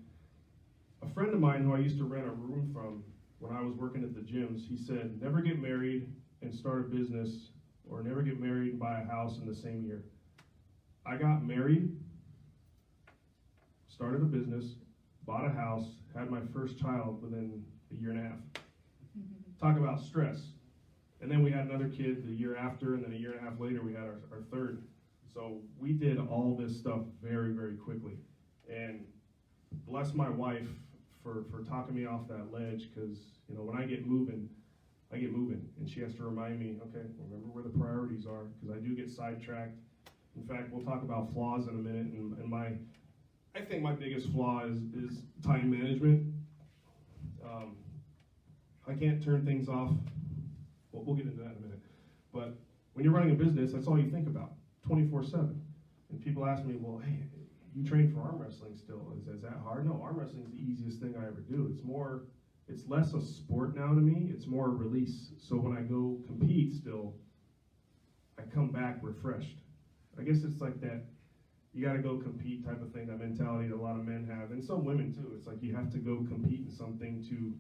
a friend of mine who I used to rent a room from when I was working at the gyms, he said, never get married and start a business, or never get married and buy a house in the same year. I got married, started a business, bought a house, had my first child within a year and a half. Talk about stress. And then we had another kid the year after, and then a year and a half later we had our third. So we did all this stuff very, very quickly. And bless my wife for talking me off that ledge, because, you know, when I get moving, and she has to remind me, okay, remember where the priorities are, because I do get sidetracked. In fact, we'll talk about flaws in a minute, and I think my biggest flaw is time management. I can't turn things off. Well, we'll get into that in a minute. But when you're running a business, that's all you think about, 24/7. And people ask me, well, hey, you train for arm wrestling still. Is that hard? No, arm wrestling is the easiest thing I ever do. It's less a sport now to me. It's more a release. So when I go compete still, I come back refreshed. I guess it's like that, you got to go compete type of thing, that mentality that a lot of men have, and some women too. It's like you have to go compete in something to,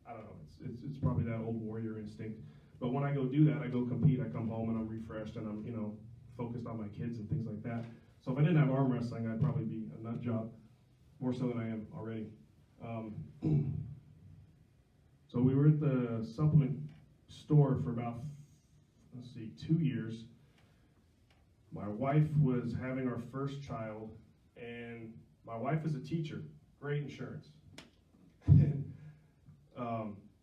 I don't know, it's probably that old warrior instinct. But when I go do that, I go compete, I come home and I'm refreshed and I'm, you know, focused on my kids and things like that. So if I didn't have arm wrestling, I'd probably be a nut job, more so than I am already. So we were at the supplement store for about, 2 years. My wife was having our first child, and my wife is a teacher, great insurance.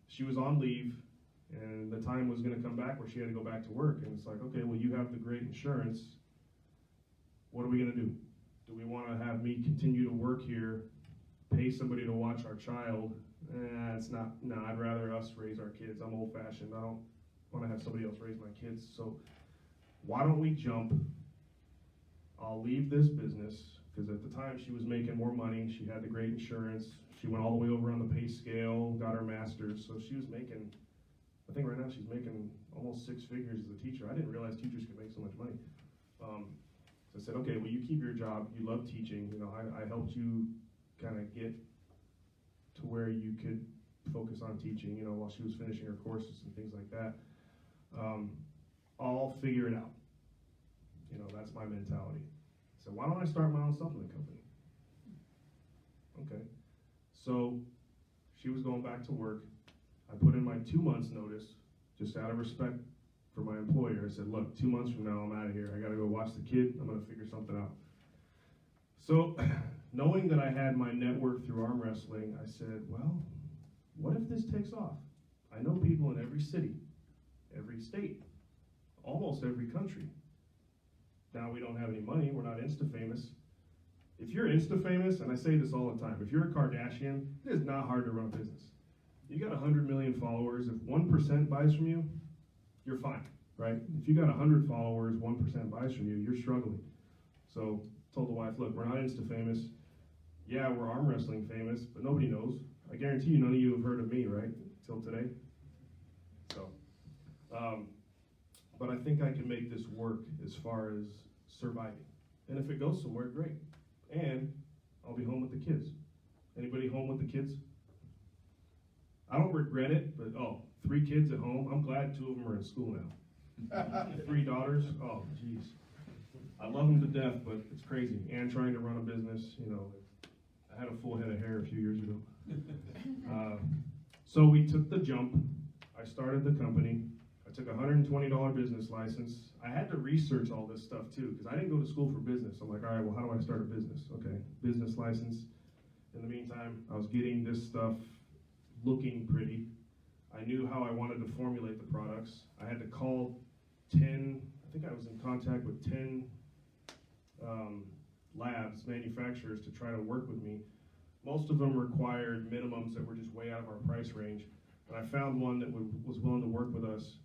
She was on leave, and the time was going to come back where she had to go back to work. And it's like, okay, well, you have the great insurance. What are we going to do? Do we want to have me continue to work here, pay somebody to watch our child? No, I'd rather us raise our kids. I'm old-fashioned. I don't want to have somebody else raise my kids. So why don't we jump? I'll leave this business, because at the time she was making more money. She had the great insurance. She went all the way over on the pay scale, got her master's. So she was making, I think right now she's making almost 6 figures as a teacher. I didn't realize teachers could make so much money. So I said, okay, well, you keep your job. You love teaching. You know, I helped you kind of get to where you could focus on teaching, you know, while she was finishing her courses and things like that. I'll figure it out. You know, that's my mentality. So why don't I start my own supplement company? Okay. So she was going back to work. I put in my 2 months notice, just out of respect for my employer. I said, look, 2 months from now, I'm out of here. I gotta go watch the kid. I'm gonna figure something out. So knowing that I had my network through arm wrestling, I said, well, what if this takes off? I know people in every city, every state, almost every country. Now we don't have any money, we're not Insta-famous. If you're Insta-famous, and I say this all the time, if you're a Kardashian, it is not hard to run a business. You got 100 million followers, if 1% buys from you, you're fine, right? If you got 100 followers, 1% buys from you, you're struggling. So told the wife, look, we're not Insta-famous. Yeah, we're arm wrestling famous, but nobody knows. I guarantee you none of you have heard of me, right, till today? So, but I think I can make this work as far as surviving. And if it goes somewhere, great. And I'll be home with the kids. Anybody home with the kids? I don't regret it, but 3 kids at home. I'm glad 2 of them are in school now. 3 daughters, oh geez. I love them to death, but it's crazy. And trying to run a business, you know, I had a full head of hair a few years ago. So we took the jump. I started the company. I took a $120 business license. I had to research all this stuff too, because I didn't go to school for business. I'm like, all right, well, how do I start a business? Okay, business license. In the meantime, I was getting this stuff looking pretty. I knew how I wanted to formulate the products. I had to call 10, I think I was in contact with 10 labs, manufacturers, to try to work with me. Most of them required minimums that were just way out of our price range. And I found one that was willing to work with us.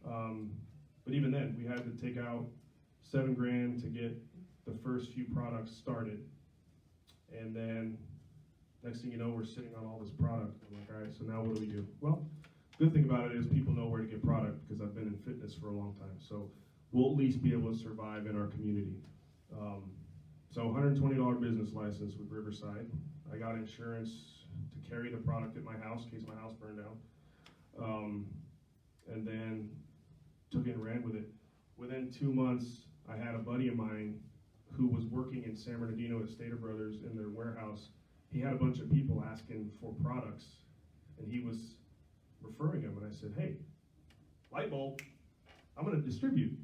But even then, we had to take out $7 grand to get the first few products started. And then next thing you know, we're sitting on all this product. I'm like, all right, so now what do we do? Well, good thing about it is people know where to get product because I've been in fitness for a long time. So we'll at least be able to survive in our community. So $120 business license with Riverside. I got insurance to carry the product at my house in case my house burned down. And then took it and ran with it. Within 2 months, I had a buddy of mine who was working in San Bernardino at Stater Brothers in their warehouse. He had a bunch of people asking for products, and he was referring them. And I said, hey, light bulb, I'm going to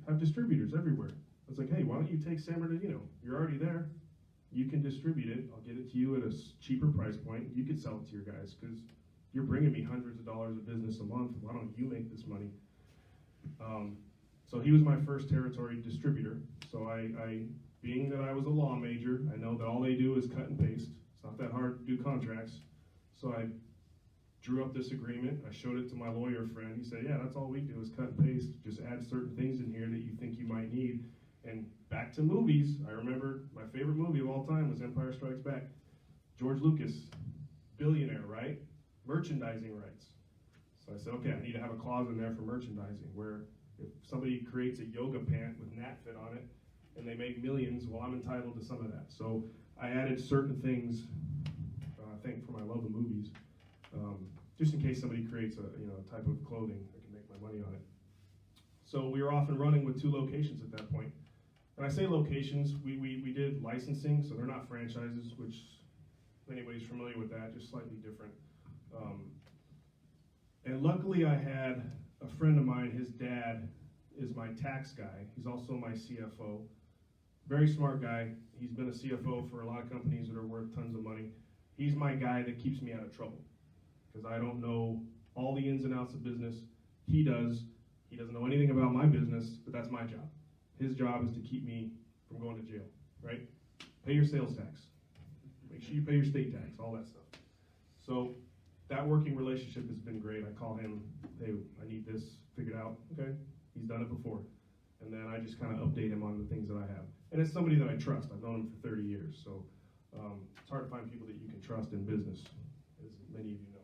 have distributors everywhere. I was like, hey, why don't you take San Bernardino? You're already there. You can distribute it. I'll get it to you at a cheaper price point. You could sell it to your guys because you're bringing me hundreds of dollars of business a month. Why don't you make this money? So he was my first territory distributor. So I being that I was a law major, I know that all they do is cut and paste. It's not that hard to do contracts. So I drew up this agreement. I showed it to my lawyer friend. He said, yeah, that's all we do is cut and paste. Just add certain things in here that you think you might need. And back to movies, I remember my favorite movie of all time was Empire Strikes Back. George Lucas, billionaire, right? Merchandising rights. So I said, okay, I need to have a clause in there for merchandising where if somebody creates a yoga pant with NATFIT on it and they make millions, well, I'm entitled to some of that. So I added certain things, I think for my love of movies, just in case somebody creates a type of clothing, I can make my money on it. So we were off and running with 2 locations at that point. When I say locations, we did licensing, so they're not franchises, which if anybody's familiar with that, just slightly different. And luckily I had a friend of mine, his dad is my tax guy. He's also my CFO. Very smart guy. He's been a CFO for a lot of companies that are worth tons of money. He's my guy that keeps me out of trouble because I don't know all the ins and outs of business. He does. He doesn't know anything about my business, but that's my job. His job is to keep me from going to jail, right? Pay your sales tax. Make sure you pay your state tax, all that stuff. So that working relationship has been great. I call him, hey, I need this figured out. Okay, he's done it before. And then I just kind of update him on the things that I have. And it's somebody that I trust. I've known him for 30 years. So it's hard to find people that you can trust in business, as many of you know.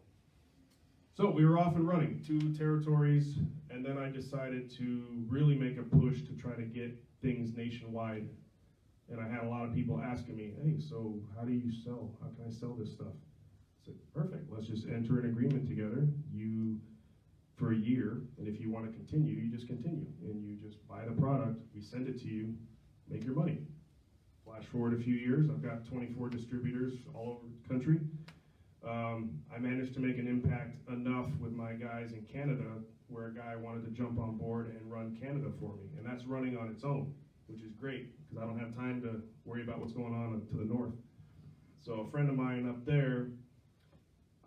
So we were off and running, 2 territories, and then I decided to really make a push to try to get things nationwide. And I had a lot of people asking me, hey, so how do you sell? How can I sell this stuff? I said, perfect, let's just enter an agreement together. You for a year, and if you want to continue, you just continue, and you just buy the product, we send it to you, make your money. Flash forward a few years, I've got 24 distributors all over the country. I managed to make an impact enough with my guys in Canada where a guy wanted to jump on board and run Canada for me, and that's running on its own, which is great, because I don't have time to worry about what's going on to the north. So a friend of mine up there,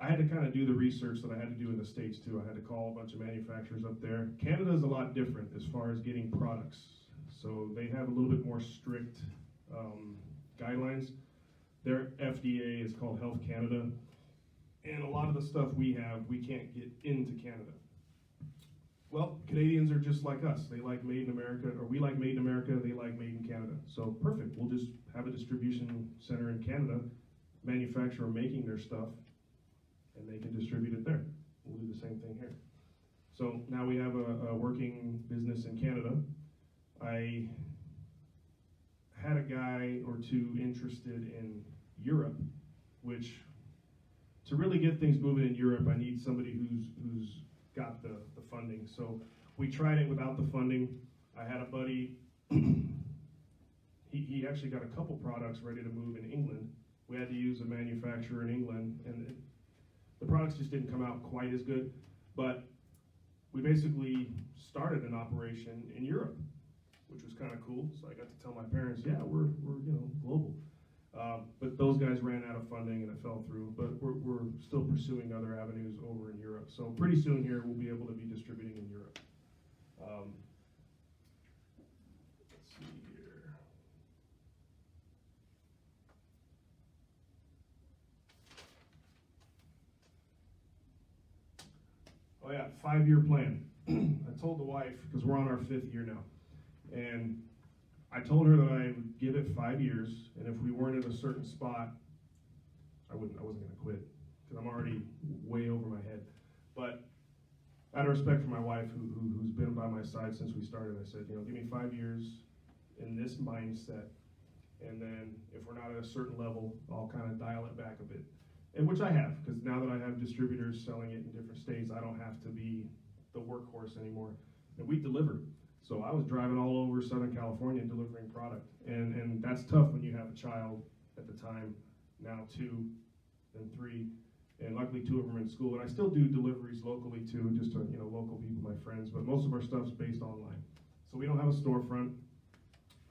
I had to kind of do the research that I had to do in the States too. I had to call a bunch of manufacturers up there. Canada is a lot different as far as getting products. So they have a little bit more strict guidelines. Their FDA is called Health Canada. And a lot of the stuff we have, we can't get into Canada. Well, Canadians are just like us. They like made in America, or we like made in America, they like made in Canada. So perfect, we'll just have a distribution center in Canada, manufacturer making their stuff, and they can distribute it there. We'll do the same thing here. So now we have a working business in Canada. I had a guy or two interested in Europe, which to really get things moving in Europe, I need somebody who's got the funding. So we tried it without the funding. I had a buddy, he actually got a couple products ready to move in England. We had to use a manufacturer in England, and the products just didn't come out quite as good, but we basically started an operation in Europe, which was kind of cool. So I got to tell my parents, yeah, we're global. But those guys ran out of funding and it fell through, but we're still pursuing other avenues over in Europe. So pretty soon here we'll be able to be distributing in Europe. Let's see here. Oh yeah, 5-year plan. I told the wife, because we're on our 5th year now, and I told her that I would give it 5 years, and if we weren't at a certain spot, I wasn't going to quit, because I'm already way over my head. But out of respect for my wife, who's been by my side since we started, I said, give me 5 years in this mindset, and then if we're not at a certain level, I'll kind of dial it back a bit. And which I have, because now that I have distributors selling it in different states, I don't have to be the workhorse anymore. And we deliver. So I was driving all over Southern California delivering product. And that's tough when you have a child at the time, now 2, then 3, and luckily 2 of them are in school. And I still do deliveries locally too, just to local people, my friends, but most of our stuff's based online. So we don't have a storefront.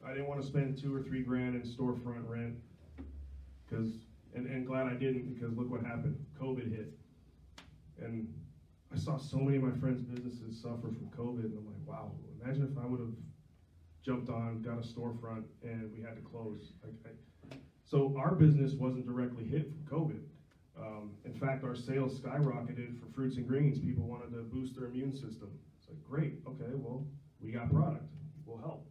I didn't want to spend $2 or $3 grand in storefront rent, and glad I didn't, because look what happened. COVID hit. And I saw so many of my friends' businesses suffer from COVID, and I'm like, wow, imagine if I would have jumped on, got a storefront, and we had to close. So our business wasn't directly hit from COVID. In fact, our sales skyrocketed for fruits and greens. People wanted to boost their immune system. It's like, great, okay, well, we got product. We'll help.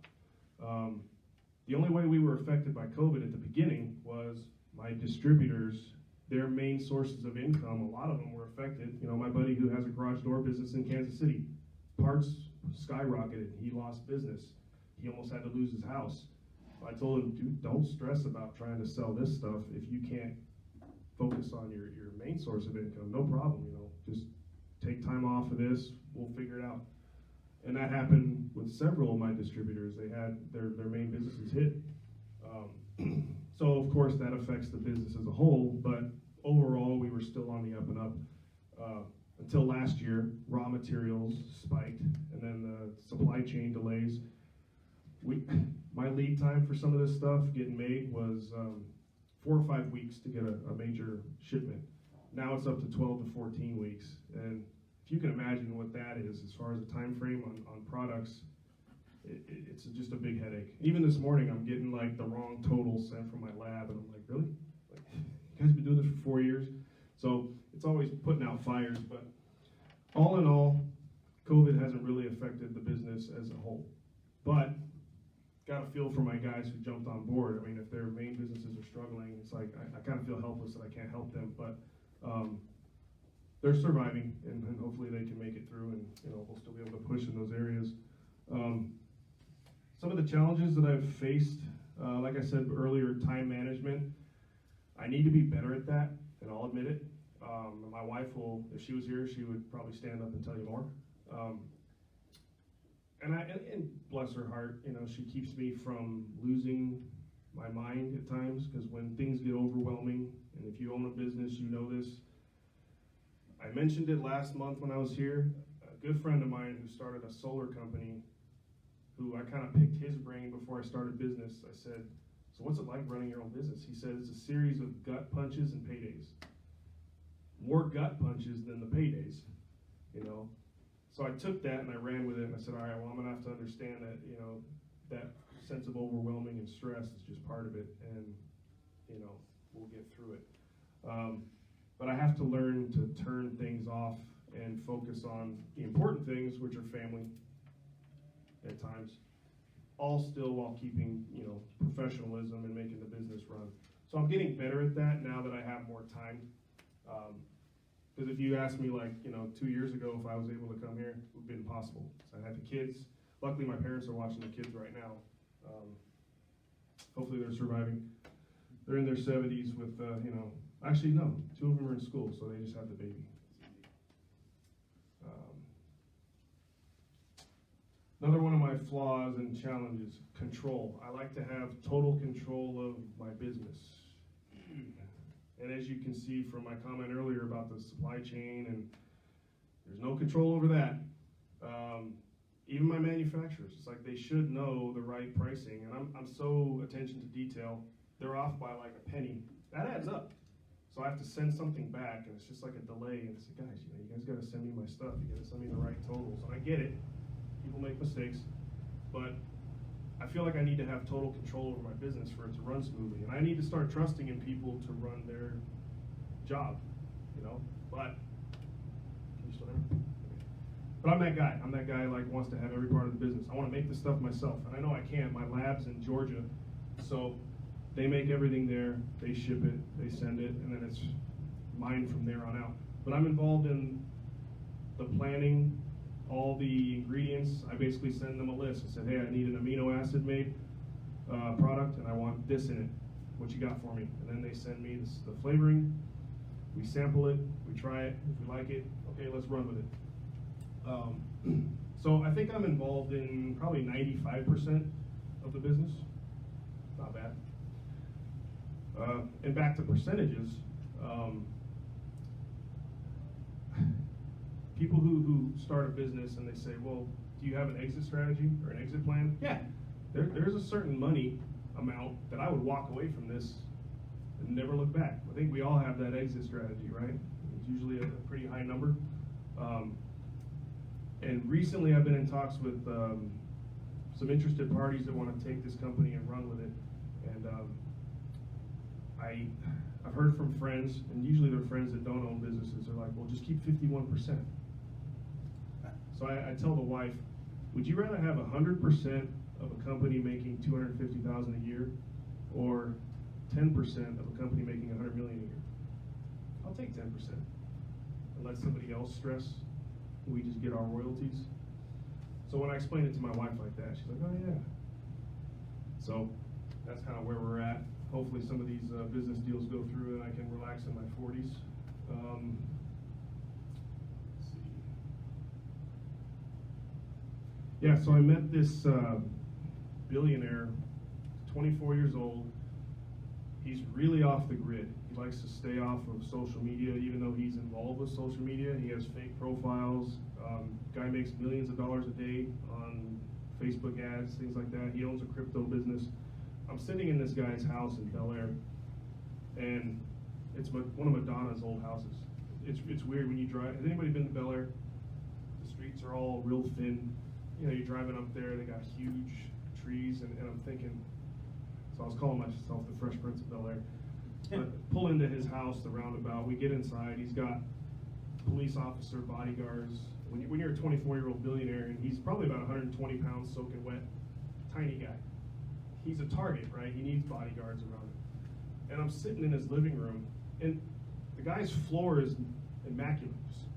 The only way we were affected by COVID at the beginning was my distributors, their main sources of income, a lot of them were affected. My buddy who has a garage door business in Kansas City, parts skyrocketed. He lost business. He almost had to lose his house. I told him, dude, don't stress about trying to sell this stuff if you can't focus on your main source of income. No problem, just take time off of this. We'll figure it out. And that happened with several of my distributors. They had their main businesses hit. So of course that affects the business as a whole, but overall we were still on the up and up. Until last year, raw materials spiked, and then the supply chain delays. My lead time for some of this stuff getting made was 4 or 5 weeks to get a major shipment. Now it's up to 12 to 14 weeks, and if you can imagine what that is as far as a time frame on products, it's just a big headache. Even this morning, I'm getting like the wrong total sent from my lab, and I'm like, really? You guys have been doing this for 4 years? So it's always putting out fires, but all in all, COVID hasn't really affected the business as a whole. But got a feel for my guys who jumped on board. I mean, if their main businesses are struggling, it's like I kind of feel helpless that I can't help them, but they're surviving, and hopefully they can make it through, and we'll still be able to push in those areas. Some of the challenges that I've faced, like I said earlier, time management. I need to be better at that, and I'll admit it. My wife will, if she was here, she would probably stand up and tell you more. And bless her heart, you know, she keeps me from losing my mind at times, because when things get overwhelming, and if you own a business, you know this. I mentioned it last month when I was here. A good friend of mine who started a solar company, who I kind of picked his brain before I started business. I said, so what's it like running your own business? He said, it's a series of gut punches and paydays. More gut punches than the paydays, you know? So I took that and I ran with it, and I said, all right, well, I'm gonna have to understand that, you know, that sense of overwhelming and stress is just part of it, and, you know, we'll get through it. But I have to learn to turn things off and focus on the important things, which are family at times, all still while keeping, you know, professionalism and making the business run. So I'm getting better at that now that I have more time. Because if you asked me, like, you know, 2 years ago if I was able to come here, it would have been impossible. So I had the kids. Luckily, my parents are watching the kids right now. Hopefully they're surviving. They're in their 70s with, you know, actually, no, 2 of them are in school, so they just have the baby. Another one of my flaws and challenges, control. I like to have total control of my business. And as you can see from my comment earlier about the supply chain, and there's no control over that. Even my manufacturers, it's like they should know the right pricing, and I'm so attention to detail, they're off by like a penny. That adds up. So I have to send something back, and it's just like a delay, and it's like, guys, you know, you guys gotta send me my stuff, you gotta send me the right totals, and I get it, people make mistakes, but I feel like I need to have total control over my business for it to run smoothly, and I need to start trusting in people to run their job, you know, but, can you still hear me? But I'm that guy. I'm that guy like wants to have every part of the business. I want to make the stuff myself, and I know I can. My lab's in Georgia, so they make everything there. They ship it, they send it, and then it's mine from there on out. But I'm involved in the planning, all the ingredients. I basically send them a list. I said, hey, I need an amino acid made product, and I want this in it. What you got for me? And then they send me the flavoring. We sample it. We try it. If we like it, okay, let's run with it. So I think I'm involved in probably 95% of the business. Not bad. And back to percentages, people who start a business and they say, well, do you have an exit strategy or an exit plan? Yeah, there's a certain money amount that I would walk away from this and never look back. I think we all have that exit strategy, right? It's usually a pretty high number. And recently I've been in talks with some interested parties that want to take this company and run with it. And I've heard from friends, and usually they're friends that don't own businesses. They're like, well, just keep 51%. So I tell the wife, would you rather have 100% of a company making $250,000 a year, or 10% of a company making $100 million a year? I'll take 10% and let somebody else stress. We just get our royalties. So when I explained it to my wife like that, she's like, oh yeah. So that's kind of where we're at. Hopefully some of these business deals go through and I can relax in my 40s. Let's see. Yeah, so I met this billionaire, 24 years old. He's really off the grid. He likes to stay off of social media, even though he's involved with social media. He has fake profiles. Guy makes millions of dollars a day on Facebook ads, things like that. He owns a crypto business. I'm sitting in this guy's house in Bel Air, and it's one of Madonna's old houses. It's weird when you drive. Has anybody been to Bel Air? The streets are all real thin. You know, you're driving up there, they got huge trees, and I'm thinking, so I was calling myself the Fresh Prince of Bel Air. But pull into his house, the roundabout, we get inside, he's got police officer, bodyguards. When you're a 24-year-old billionaire, and he's probably about 120 pounds soaking wet, tiny guy. He's a target, right? He needs bodyguards around him. And I'm sitting in his living room, and the guy's floor is immaculate, just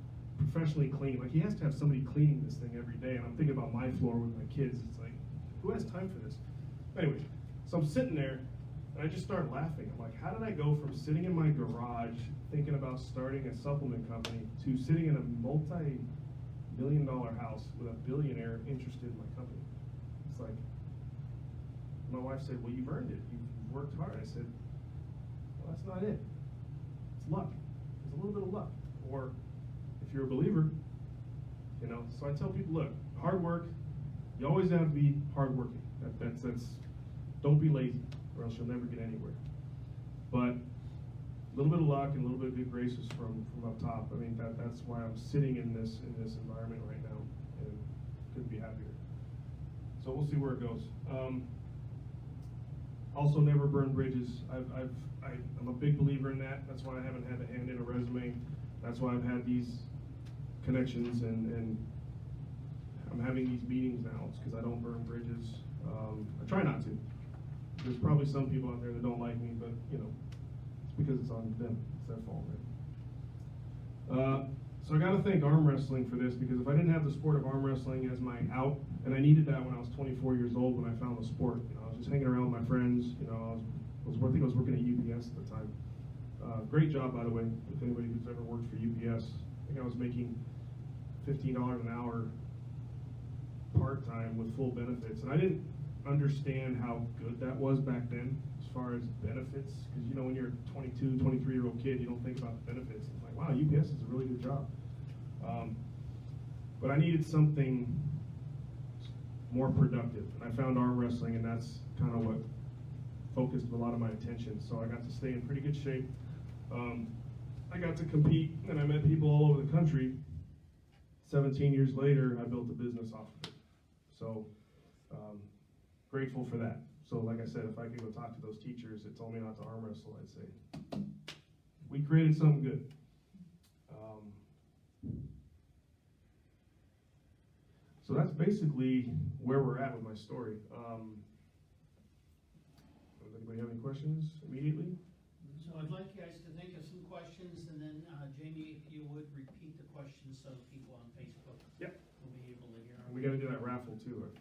professionally clean. Like, he has to have somebody cleaning this thing every day, and I'm thinking about my floor with my kids. It's like, who has time for this? Anyway, so I'm sitting there, And I just started laughing. I'm like, how did I go from sitting in my garage thinking about starting a supplement company to sitting in a multi-million-dollar house with a billionaire interested in my company? It's like, my wife said, well, you've earned it. You've worked hard. I said, well, that's not it. It's luck. There's a little bit of luck. Or if you're a believer, you know, so I tell people, look, hard work, you always have to be hardworking. That's don't be lazy, or else you'll never get anywhere. But a little bit of luck and a little bit of good graces from up top. I mean, that's why I'm sitting in this environment right now, and couldn't be happier. So we'll see where it goes. Also, never burn bridges. I'm a big believer in that. That's why I haven't had to hand in a resume. That's why I've had these connections, and I'm having these meetings now. It's because I don't burn bridges. I try not to. There's probably some people out there that don't like me, but you know, it's because it's on them. It's their fault, right? So I got to thank arm wrestling for this, because if I didn't have the sport of arm wrestling as my out, and I needed that when I was 24 years old when I found the sport. You know, I was just hanging around with my friends. You know, I think I was working at UPS at the time. Great job, by the way, if anybody who's ever worked for UPS. I think I was making $15 an hour part-time with full benefits, and I didn't understand how good that was back then as far as benefits, because you know, when you're a 22, 23-year-old kid, you don't think about the benefits. It's like, wow, UPS is a really good job. But I needed something more productive, and I found arm wrestling, and that's kind of what focused a lot of my attention. So I got to stay in pretty good shape. I got to compete, and I met people all over the country. 17 years later, I built a business off of it. So grateful for that. So like I said, if I could go talk to those teachers that told me not to arm wrestle, I'd say, we created something good. So that's basically where we're at with my story. Does anybody have any questions immediately? So I'd like you guys to think of some questions, and then Jamie, if you would repeat the questions so people on Facebook will be able to hear them. We got to do that raffle too. Right,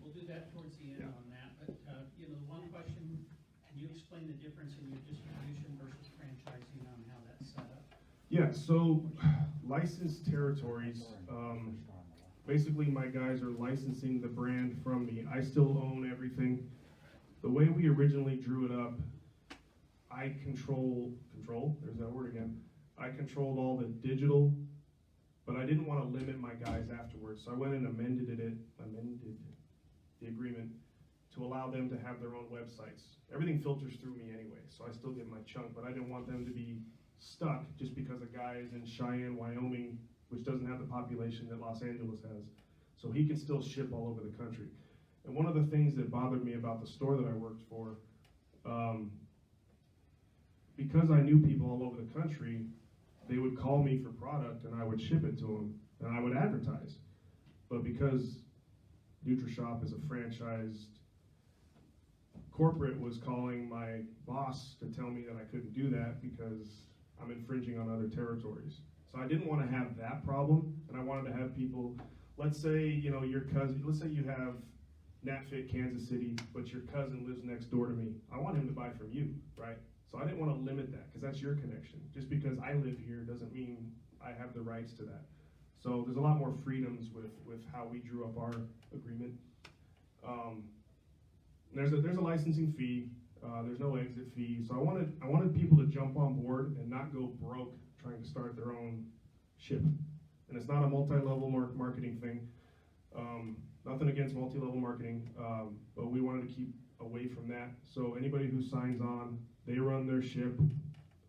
we'll do that towards the end on that. But you know, the one question, can you explain the difference in your distribution versus franchising on how that's set up? Yeah, so licensed territories, basically my guys are licensing the brand from me. I still own everything. The way we originally drew it up, I control, there's that word again. I controlled all the digital, but I didn't want to limit my guys afterwards. So I went and amended the agreement to allow them to have their own websites. Everything filters through me anyway, so I still get my chunk, but I didn't want them to be stuck just because a guy is in Cheyenne, Wyoming, which doesn't have the population that Los Angeles has. So he can still ship all over the country. And one of the things that bothered me about the store that I worked for, because I knew people all over the country, they would call me for product and I would ship it to them and I would advertise. But because NutriShop is a franchised corporate, was calling my boss to tell me that I couldn't do that because I'm infringing on other territories. So I didn't want to have that problem, and I wanted to have people, let's say, you know, your cousin, let's say you have NATFIT Kansas City, but your cousin lives next door to me. I want him to buy from you, right? So I didn't want to limit that, because that's your connection. Just because I live here doesn't mean I have the rights to that. So there's a lot more freedoms with how we drew up our agreement. There's a licensing fee. There's no exit fee. So I wanted people to jump on board and not go broke trying to start their own ship. And it's not a multi-level marketing thing. Nothing against multi-level marketing, but we wanted to keep away from that. So anybody who signs on, they run their ship.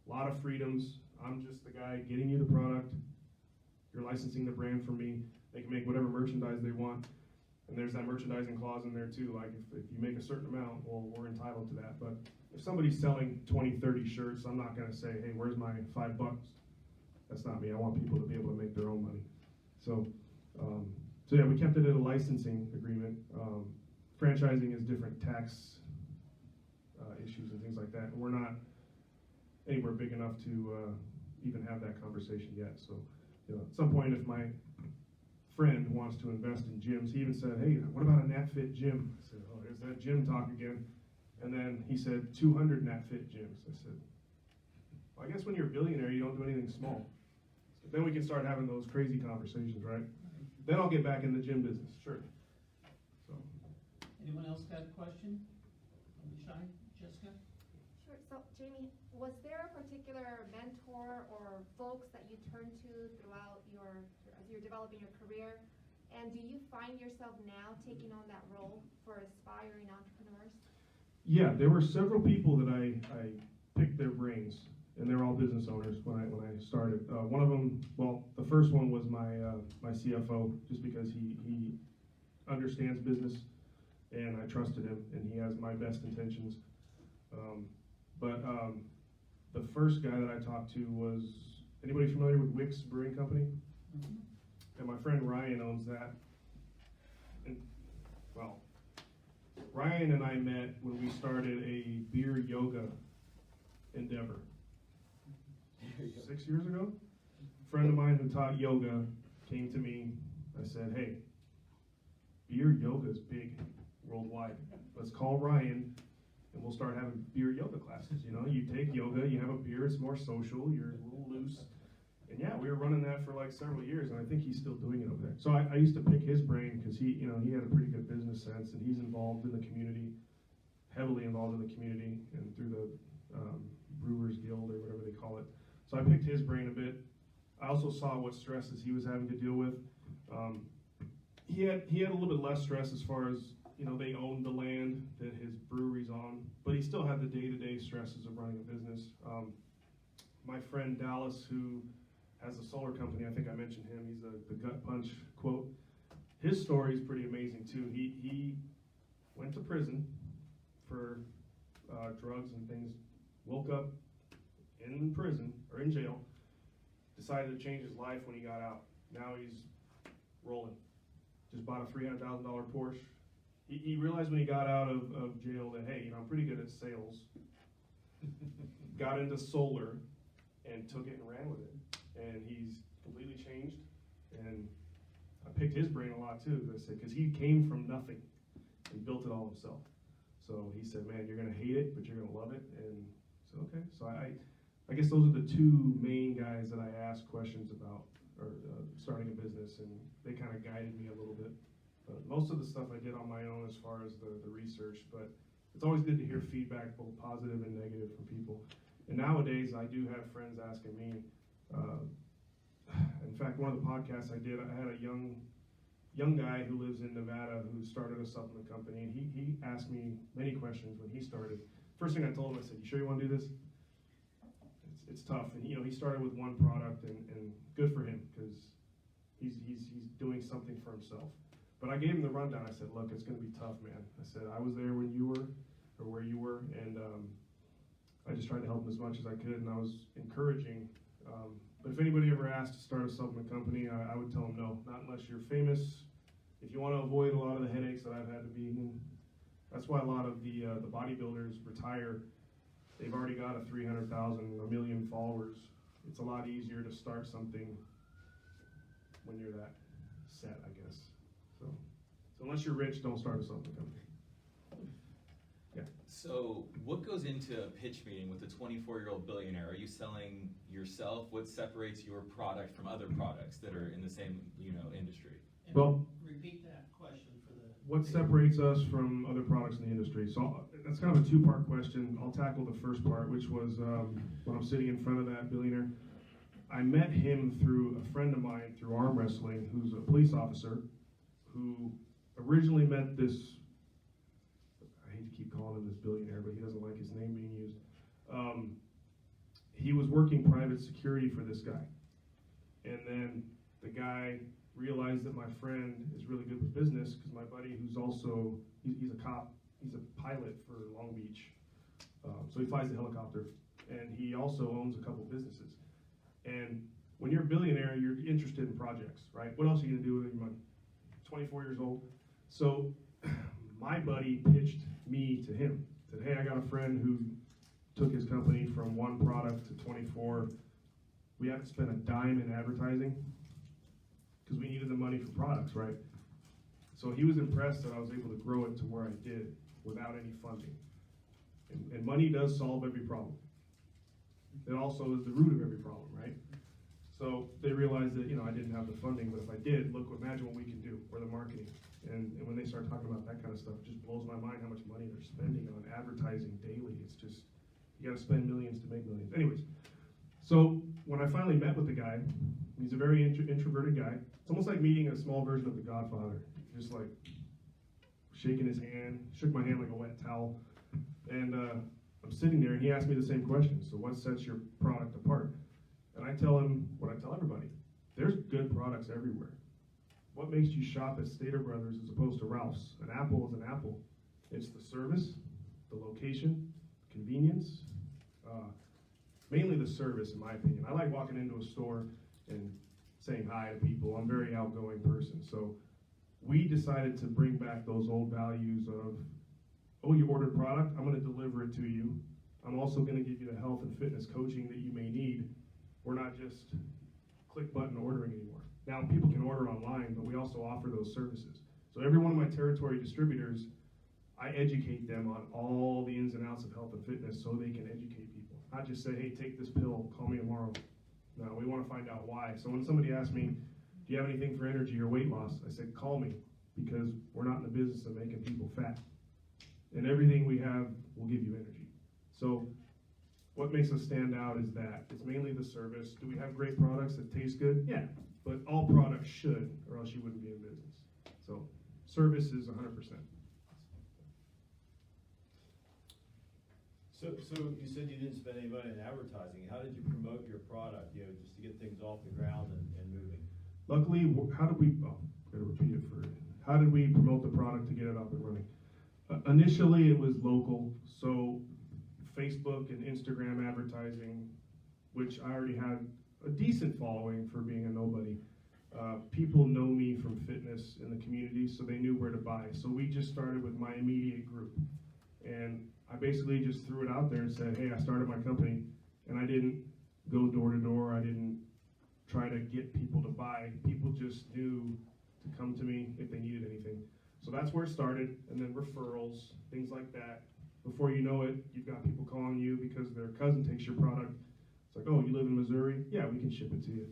A lot of freedoms. I'm just the guy getting you the product. You're licensing the brand from me. They can make whatever merchandise they want. And there's that merchandising clause in there too. Like if you make a certain amount, well, we're entitled to that. But if somebody's selling 20, 30 shirts, I'm not gonna say, hey, where's my $5? That's not me. I want people to be able to make their own money. So yeah, we kept it at a licensing agreement. Franchising is different tax issues and things like that. And we're not anywhere big enough to even have that conversation yet. So, you know, at some point, if my friend wants to invest in gyms, he even said, hey, what about a NATFIT gym? I said, oh, there's that gym talk again. And then he said 200 NATFIT gyms. I said, well, I guess when you're a billionaire, you don't do anything small. So then we can start having those crazy conversations, right? Then I'll get back in the gym business. Sure. So. Anyone else got a question? Don't be shy. Jessica? Sure. So, Jamie, was there a particular mentor or folks that you turned to throughout as you're developing your career? And do you find yourself now taking on that role for aspiring entrepreneurs? Yeah, there were several people that I picked their brains, and they're all business owners when I started. One of them, well, the first one was my CFO, just because he understands business, and I trusted him, and he has my best intentions. But the first guy that I talked to was, anybody familiar with Wick's Brewing Company? Mm-hmm. And my friend Ryan owns that. And, well, Ryan and I met when we started a beer yoga endeavor 6 years ago. A friend of mine who taught yoga came to me. I said, hey, beer yoga is big worldwide. Let's call Ryan and we'll start having beer yoga classes. You know, you take yoga, you have a beer, it's more social, you're a little loose. And yeah, we were running that for like several years, and I think he's still doing it over there. So I used to pick his brain because he had a pretty good business sense, and he's involved in the community, heavily involved in the community, and through the Brewers Guild or whatever they call it. So I picked his brain a bit. I also saw what stresses he was having to deal with. He had a little bit less stress as far as, they owned the land that his brewery's on, but he still had the day-to-day stresses of running a business. My friend Dallas, who has a solar company, I think I mentioned him, he's the gut punch quote. His story is pretty amazing too. He went to prison for drugs and things, woke up in prison, or in jail, decided to change his life when he got out. Now he's rolling. Just bought a $300,000 Porsche. He realized when he got out of jail that, hey, I'm pretty good at sales. Got into solar and took it and ran with it. And he's completely changed. And I picked his brain a lot too, I said, because he came from nothing and built it all himself. So he said, man, you're gonna hate it, but you're gonna love it. And I said, okay. So I guess those are the two main guys that I asked questions about, or starting a business, and they kind of guided me a little bit. But most of the stuff I did on my own as far as the research, but it's always good to hear feedback, both positive and negative, from people. And nowadays, I do have friends asking me, in fact, one of the podcasts I did, I had a young guy who lives in Nevada who started a supplement company, and he asked me many questions when he started. First thing I told him, I said, you sure you want to do this? It's tough, and he started with one product, and good for him, because he's doing something for himself. But I gave him the rundown. I said, look, it's going to be tough, man. I said, I was there when you were, or where you were, and I just tried to help him as much as I could, and I was encouraging. But if anybody ever asked to start a supplement company, I would tell them no, not unless you're famous. If you want to avoid a lot of the headaches that I've had to be in, that's why a lot of the bodybuilders retire. They've already got a 300,000, a million followers. It's a lot easier to start something when you're that set, I guess. So unless you're rich, don't start a supplement company. Yeah. So what goes into a pitch meeting with a 24-year-old billionaire? Are you selling yourself? What separates your product from other products that are in the same, industry? Well, repeat that question for the... What separates us from other products in the industry? So that's kind of a two-part question. I'll tackle the first part, which was when I'm sitting in front of that billionaire. I met him through a friend of mine through arm wrestling, who's a police officer, who originally met this, I hate to keep calling him this billionaire, but he doesn't like his name being used. He was working private security for this guy. And then the guy realized that my friend is really good with business, because my buddy, who's also, he's a cop, he's a pilot for Long Beach. So he flies a helicopter, and he also owns a couple businesses. And when you're a billionaire, you're interested in projects, right? What else are you gonna do with your money? 24 years old. So my buddy pitched me to him. Said, hey, I got a friend who took his company from one product to 24. We haven't spent a dime in advertising because we needed the money for products, right? So he was impressed that I was able to grow it to where I did without any funding. And money does solve every problem. It also is the root of every problem, right? So they realized that, I didn't have the funding, but if I did, imagine what we can do, or the marketing. And when they start talking about that kind of stuff, it just blows my mind how much money they're spending on advertising daily. It's just, you gotta spend millions to make millions. Anyways, so when I finally met with the guy, he's a very introverted guy. It's almost like meeting a small version of the Godfather. Just like shaking his hand, shook my hand like a wet towel. And I'm sitting there, and he asked me the same question. So what sets your product apart? And I tell him what I tell everybody. There's good products everywhere. What makes you shop at Stater Brothers as opposed to Ralph's? An apple is an apple. It's the service, the location, convenience, mainly the service, in my opinion. I like walking into a store and saying hi to people. I'm a very outgoing person. So we decided to bring back those old values of, oh, you ordered product, I'm going to deliver it to you. I'm also going to give you the health and fitness coaching that you may need. We're not just click button ordering anymore. Now people can order online, but we also offer those services. So every one of my territory distributors, I educate them on all the ins and outs of health and fitness so they can educate people. Not just say, hey, take this pill, call me tomorrow. No, we want to find out why. So when somebody asks me, do you have anything for energy or weight loss? I said, call me, because we're not in the business of making people fat. And everything we have will give you energy. So what makes us stand out is that it's mainly the service. Do we have great products that taste good? Yeah, but all products should, or else you wouldn't be in business. So service is 100%. So you said you didn't spend any money on advertising. How did you promote your product, just to get things off the ground and moving? Luckily, gotta repeat it for you. How did we promote the product to get it up and running? Initially, it was local, so Facebook and Instagram advertising, which I already had a decent following for being a nobody. People know me from fitness in the community, so they knew where to buy. So we just started with my immediate group. And I basically just threw it out there and said, hey, I started my company, and I didn't go door to door. I didn't try to get people to buy. People just knew to come to me if they needed anything. So that's where it started, and then referrals, things like that. Before you know it, you've got people calling you because their cousin takes your product. It's like, oh, you live in Missouri? Yeah, we can ship it to you.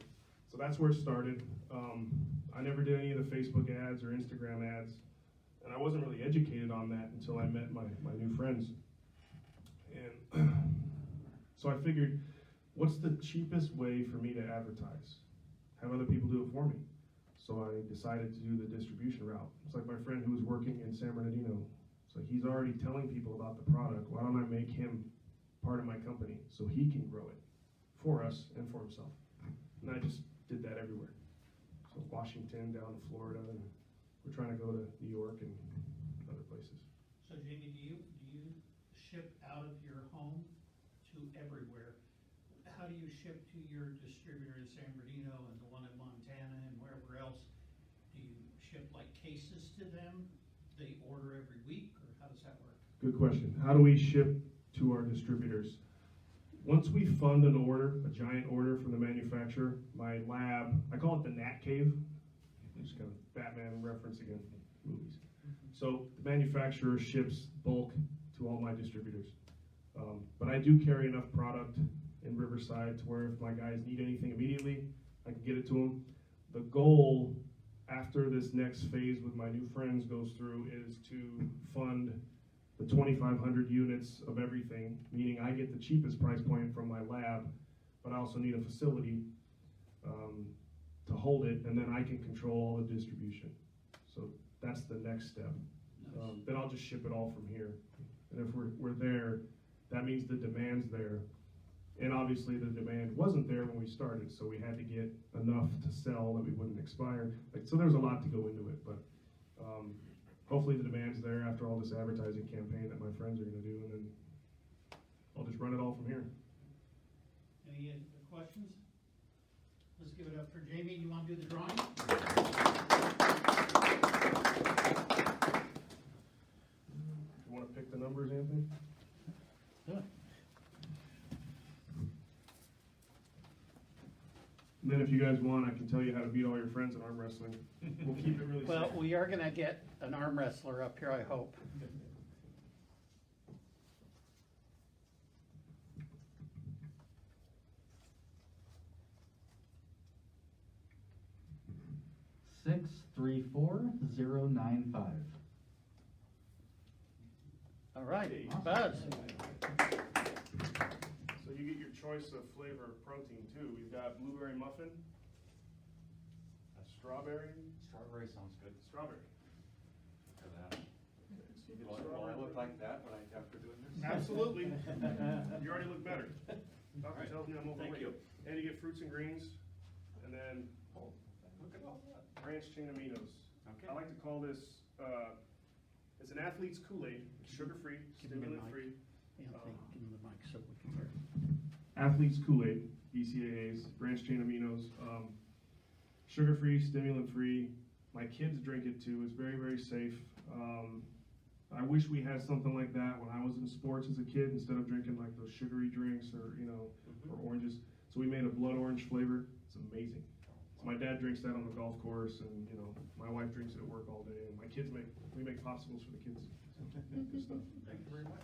So that's where it started. I never did any of the Facebook ads or Instagram ads, and I wasn't really educated on that until I met my new friends. And so I figured, what's the cheapest way for me to advertise? Have other people do it for me. So I decided to do the distribution route. It's like my friend who was working in San Bernardino. So he's already telling people about the product. Why don't I make him part of my company so he can grow it for us and for himself? And I just did that everywhere. So Washington down to Florida, and we're trying to go to New York and other places. So Jamie, do you ship out of your home to everywhere? How do you ship to your distributor in San Bernardino and the one in Montana and wherever else? Do you ship like cases to them? They order every week, or how does that work? Good question. How do we ship to our distributors? Once we fund an order, a giant order from the manufacturer, my lab, I call it the Nat Cave. Just kind of Batman reference again, movies. So the manufacturer ships bulk to all my distributors. But I do carry enough product in Riverside to where if my guys need anything immediately, I can get it to them. The goal after this next phase with my new friends goes through is to fund the 2,500 units of everything, meaning I get the cheapest price point from my lab, but I also need a facility to hold it, and then I can control all the distribution. So that's the next step. Then I'll just ship it all from here. And if we're there, that means the demand's there. And obviously the demand wasn't there when we started, so we had to get enough to sell that we wouldn't expire. So there's a lot to go into it, but hopefully the demand's there after all this advertising campaign that my friends are gonna do, and then I'll just run it all from here. Any questions? Let's give it up for Jamie. You want to do the drawing? You wanna pick the numbers, Anthony? Do it. And then if you guys want, I can tell you how to beat all your friends in arm wrestling. We'll keep it really Well, simple. we are going to get an arm wrestler up here, I hope. 634095. All right, Buzz. So you get your choice of flavor of protein too. We've got blueberry muffin, a strawberry. Strawberry sounds good. Strawberry. Look at that. So you get Will strawberry. I look like that when after doing this? Absolutely. You already look better. Doctor tells me I'm overweight. Thank you. And you get fruits and greens, and then Look at all that. branched chain aminos. Okay. I like to call this, it's an athlete's Kool-Aid, sugar-free, Give him the mic. stimulant-free. Anthony, give him the mic so we can hear. Athlete's Kool-Aid, BCAAs, branched chain aminos, sugar-free, stimulant-free. My kids drink it too. It's very, very safe. I wish we had something like that when I was in sports as a kid, instead of drinking like those sugary drinks or, or oranges. So we made a blood orange flavor. It's amazing. So my dad drinks that on the golf course, and my wife drinks it at work all day. And my kids we make popsicles for the kids. So, good stuff. Thank you very much.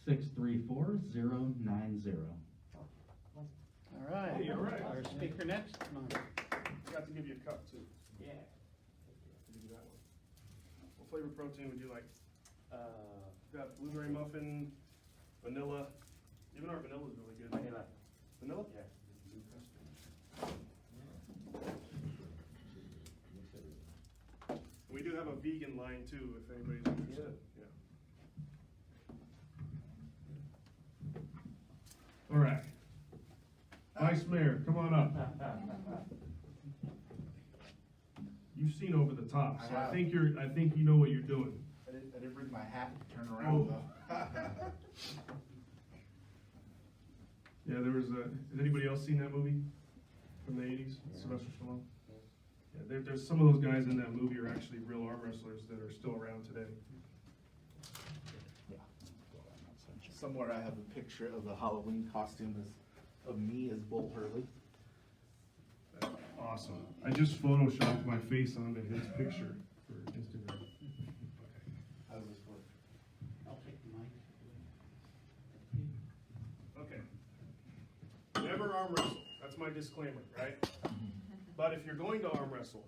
Six three 634090. All right. Hey, all right. Our speaker next, come on. Forgot to give you a cup too. Yeah. Give you that one. What flavor protein would you like? Got blueberry muffin, vanilla. Even our vanilla is really good. Vanilla. Vanilla? Yeah. We do have a vegan line too, if anybody's interested. Yeah. All right. Vice Mayor, come on up. You've seen Over the Top, so I think you know what you're doing. I didn't bring my hat to turn around though. Yeah, there was has anybody else seen that movie from the 80s? Sylvester Stallone? Yeah, there's some of those guys in that movie are actually real arm wrestlers that are still around today. Somewhere I have a picture of the Halloween costume of me as Bull Hurley. That's awesome. I just photoshopped my face onto his picture for Instagram. How does this work? I'll take the mic. Okay. Never arm wrestle. That's my disclaimer, right? But if you're going to arm wrestle,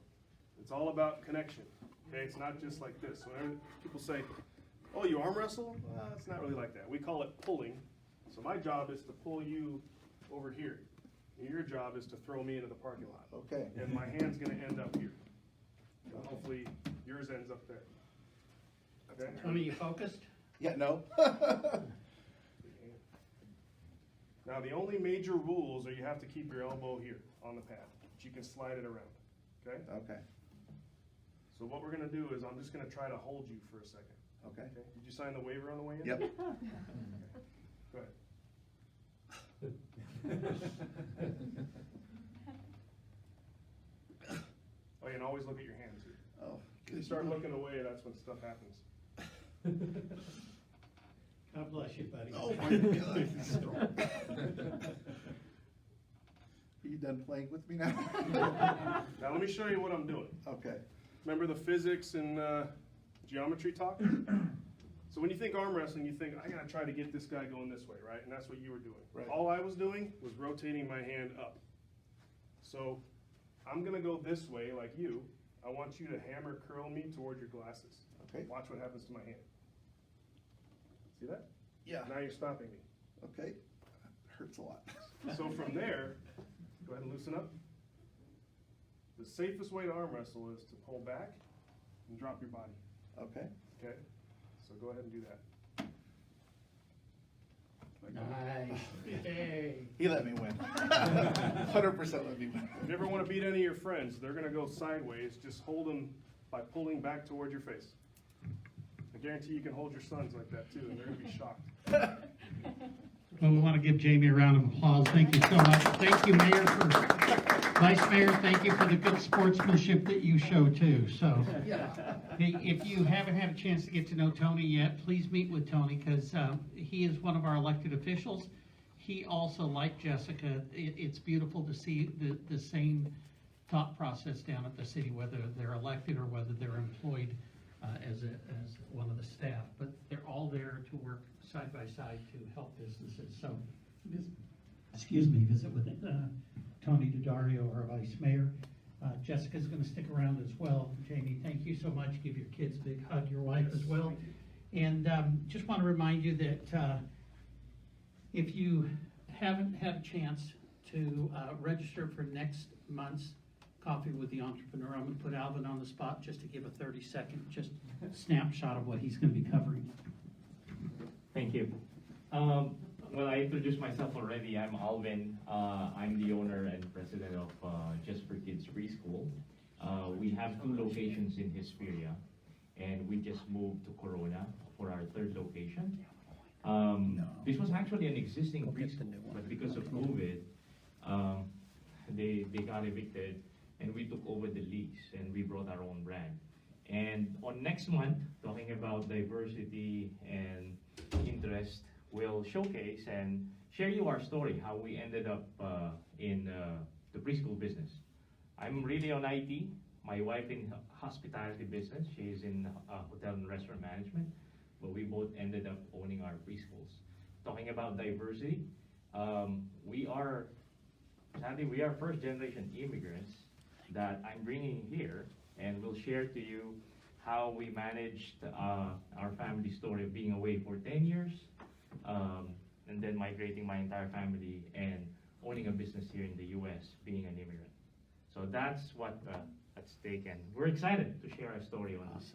it's all about connection. Okay, it's not just like this. Whenever people say, "Oh, you arm wrestle?" Well, it's not really like that. We call it pulling. So my job is to pull you over here. And your job is to throw me into the parking lot. Okay. And my hand's going to end up here. And hopefully yours ends up there. Okay? Tony, you focused? Yeah, no. Now, the only major rules are you have to keep your elbow here on the pad, but you can slide it around. Okay? Okay. So what we're going to do is I'm just going to try to hold you for a second. Okay. Okay? Did you sign the waiver on the way in? Yep. Go ahead. Oh, and always look at your hands here. Oh, If you start looking away, that's when stuff happens. God bless you, buddy. Oh my God. Are you done playing with me now? Now let me show you what I'm doing. Okay. Remember the physics and geometry talk? So when you think arm wrestling, you think, I gotta try to get this guy going this way, right? And that's what you were doing. Right. All I was doing was rotating my hand up. So I'm gonna go this way like you. I want you to hammer curl me toward your glasses. Okay. Watch what happens to my hand. See that? Yeah. Now you're stopping me. Okay. Hurts a lot. So from there, go ahead and loosen up. The safest way to arm wrestle is to pull back and drop your body. Okay. Okay? So go ahead and do that. Nice. Yay. He let me win. 100% let me win. If you ever want to beat any of your friends, they're going to go sideways. Just hold them by pulling back toward your face. I guarantee you can hold your sons like that too, and they're going to be shocked. Well, we want to give Jamie a round of applause. Thank you so much. Thank you, Mayor, Vice Mayor, thank you for the good sportsmanship that you show too. So, hey, if you haven't had a chance to get to know Tony yet, please meet with Tony because he is one of our elected officials. He also, like Jessica, it's beautiful to see the same thought process down at the city, whether they're elected or whether they're employed as one of the staff. But they're all there to work side by side to help businesses. So, visit with Tony DiDario, our vice mayor. Jessica's going to stick around as well. Jamie, thank you so much. Give your kids a big hug, your wife as well. And just want to remind you that if you haven't had a chance to register for next month's Coffee with the Entrepreneur, I'm going to put Alvin on the spot just to give a 30-second just snapshot of what he's going to be covering. Thank you. Well, I introduced myself already. I'm Alvin. I'm the owner and president of Just for Kids Preschool. We have 2 locations in Hesperia, and we just moved to Corona for our 3rd location. This was actually an existing preschool, but because of COVID, they got evicted, and we took over the lease, and we brought our own brand. And on next month, talking about diversity and interest, we'll showcase and share you our story, how we ended up in the preschool business. I'm really on IT, my wife in hospitality business, she's in hotel and restaurant management, but we both ended up owning our preschools. Talking about diversity, we are 1st generation immigrants that I'm bringing here, and we'll share to you how we managed our family story of being away for 10 years, and then migrating my entire family and owning a business here in the U.S., being an immigrant. So that's what at stake, and we're excited to share our story on this.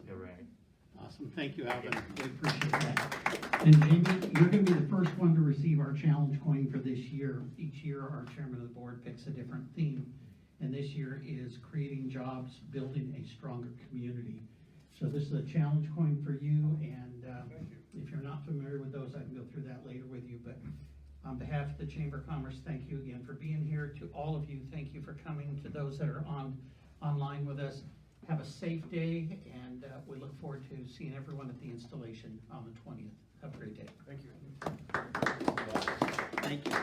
Awesome, thank you, Alvin. We appreciate that. And Jamie, you're going to be the first one to receive our challenge coin for this year. Each year, our chairman of the board picks a different theme, and this year is creating jobs, building a stronger community. So this is a challenge coin for you, and if you're not familiar with those, I can go through that later with you. But on behalf of the Chamber of Commerce, thank you again for being here. To all of you, thank you for coming. To those that are online with us, have a safe day, and we look forward to seeing everyone at the installation on the 20th. Have a great day. Thank you. Thank you.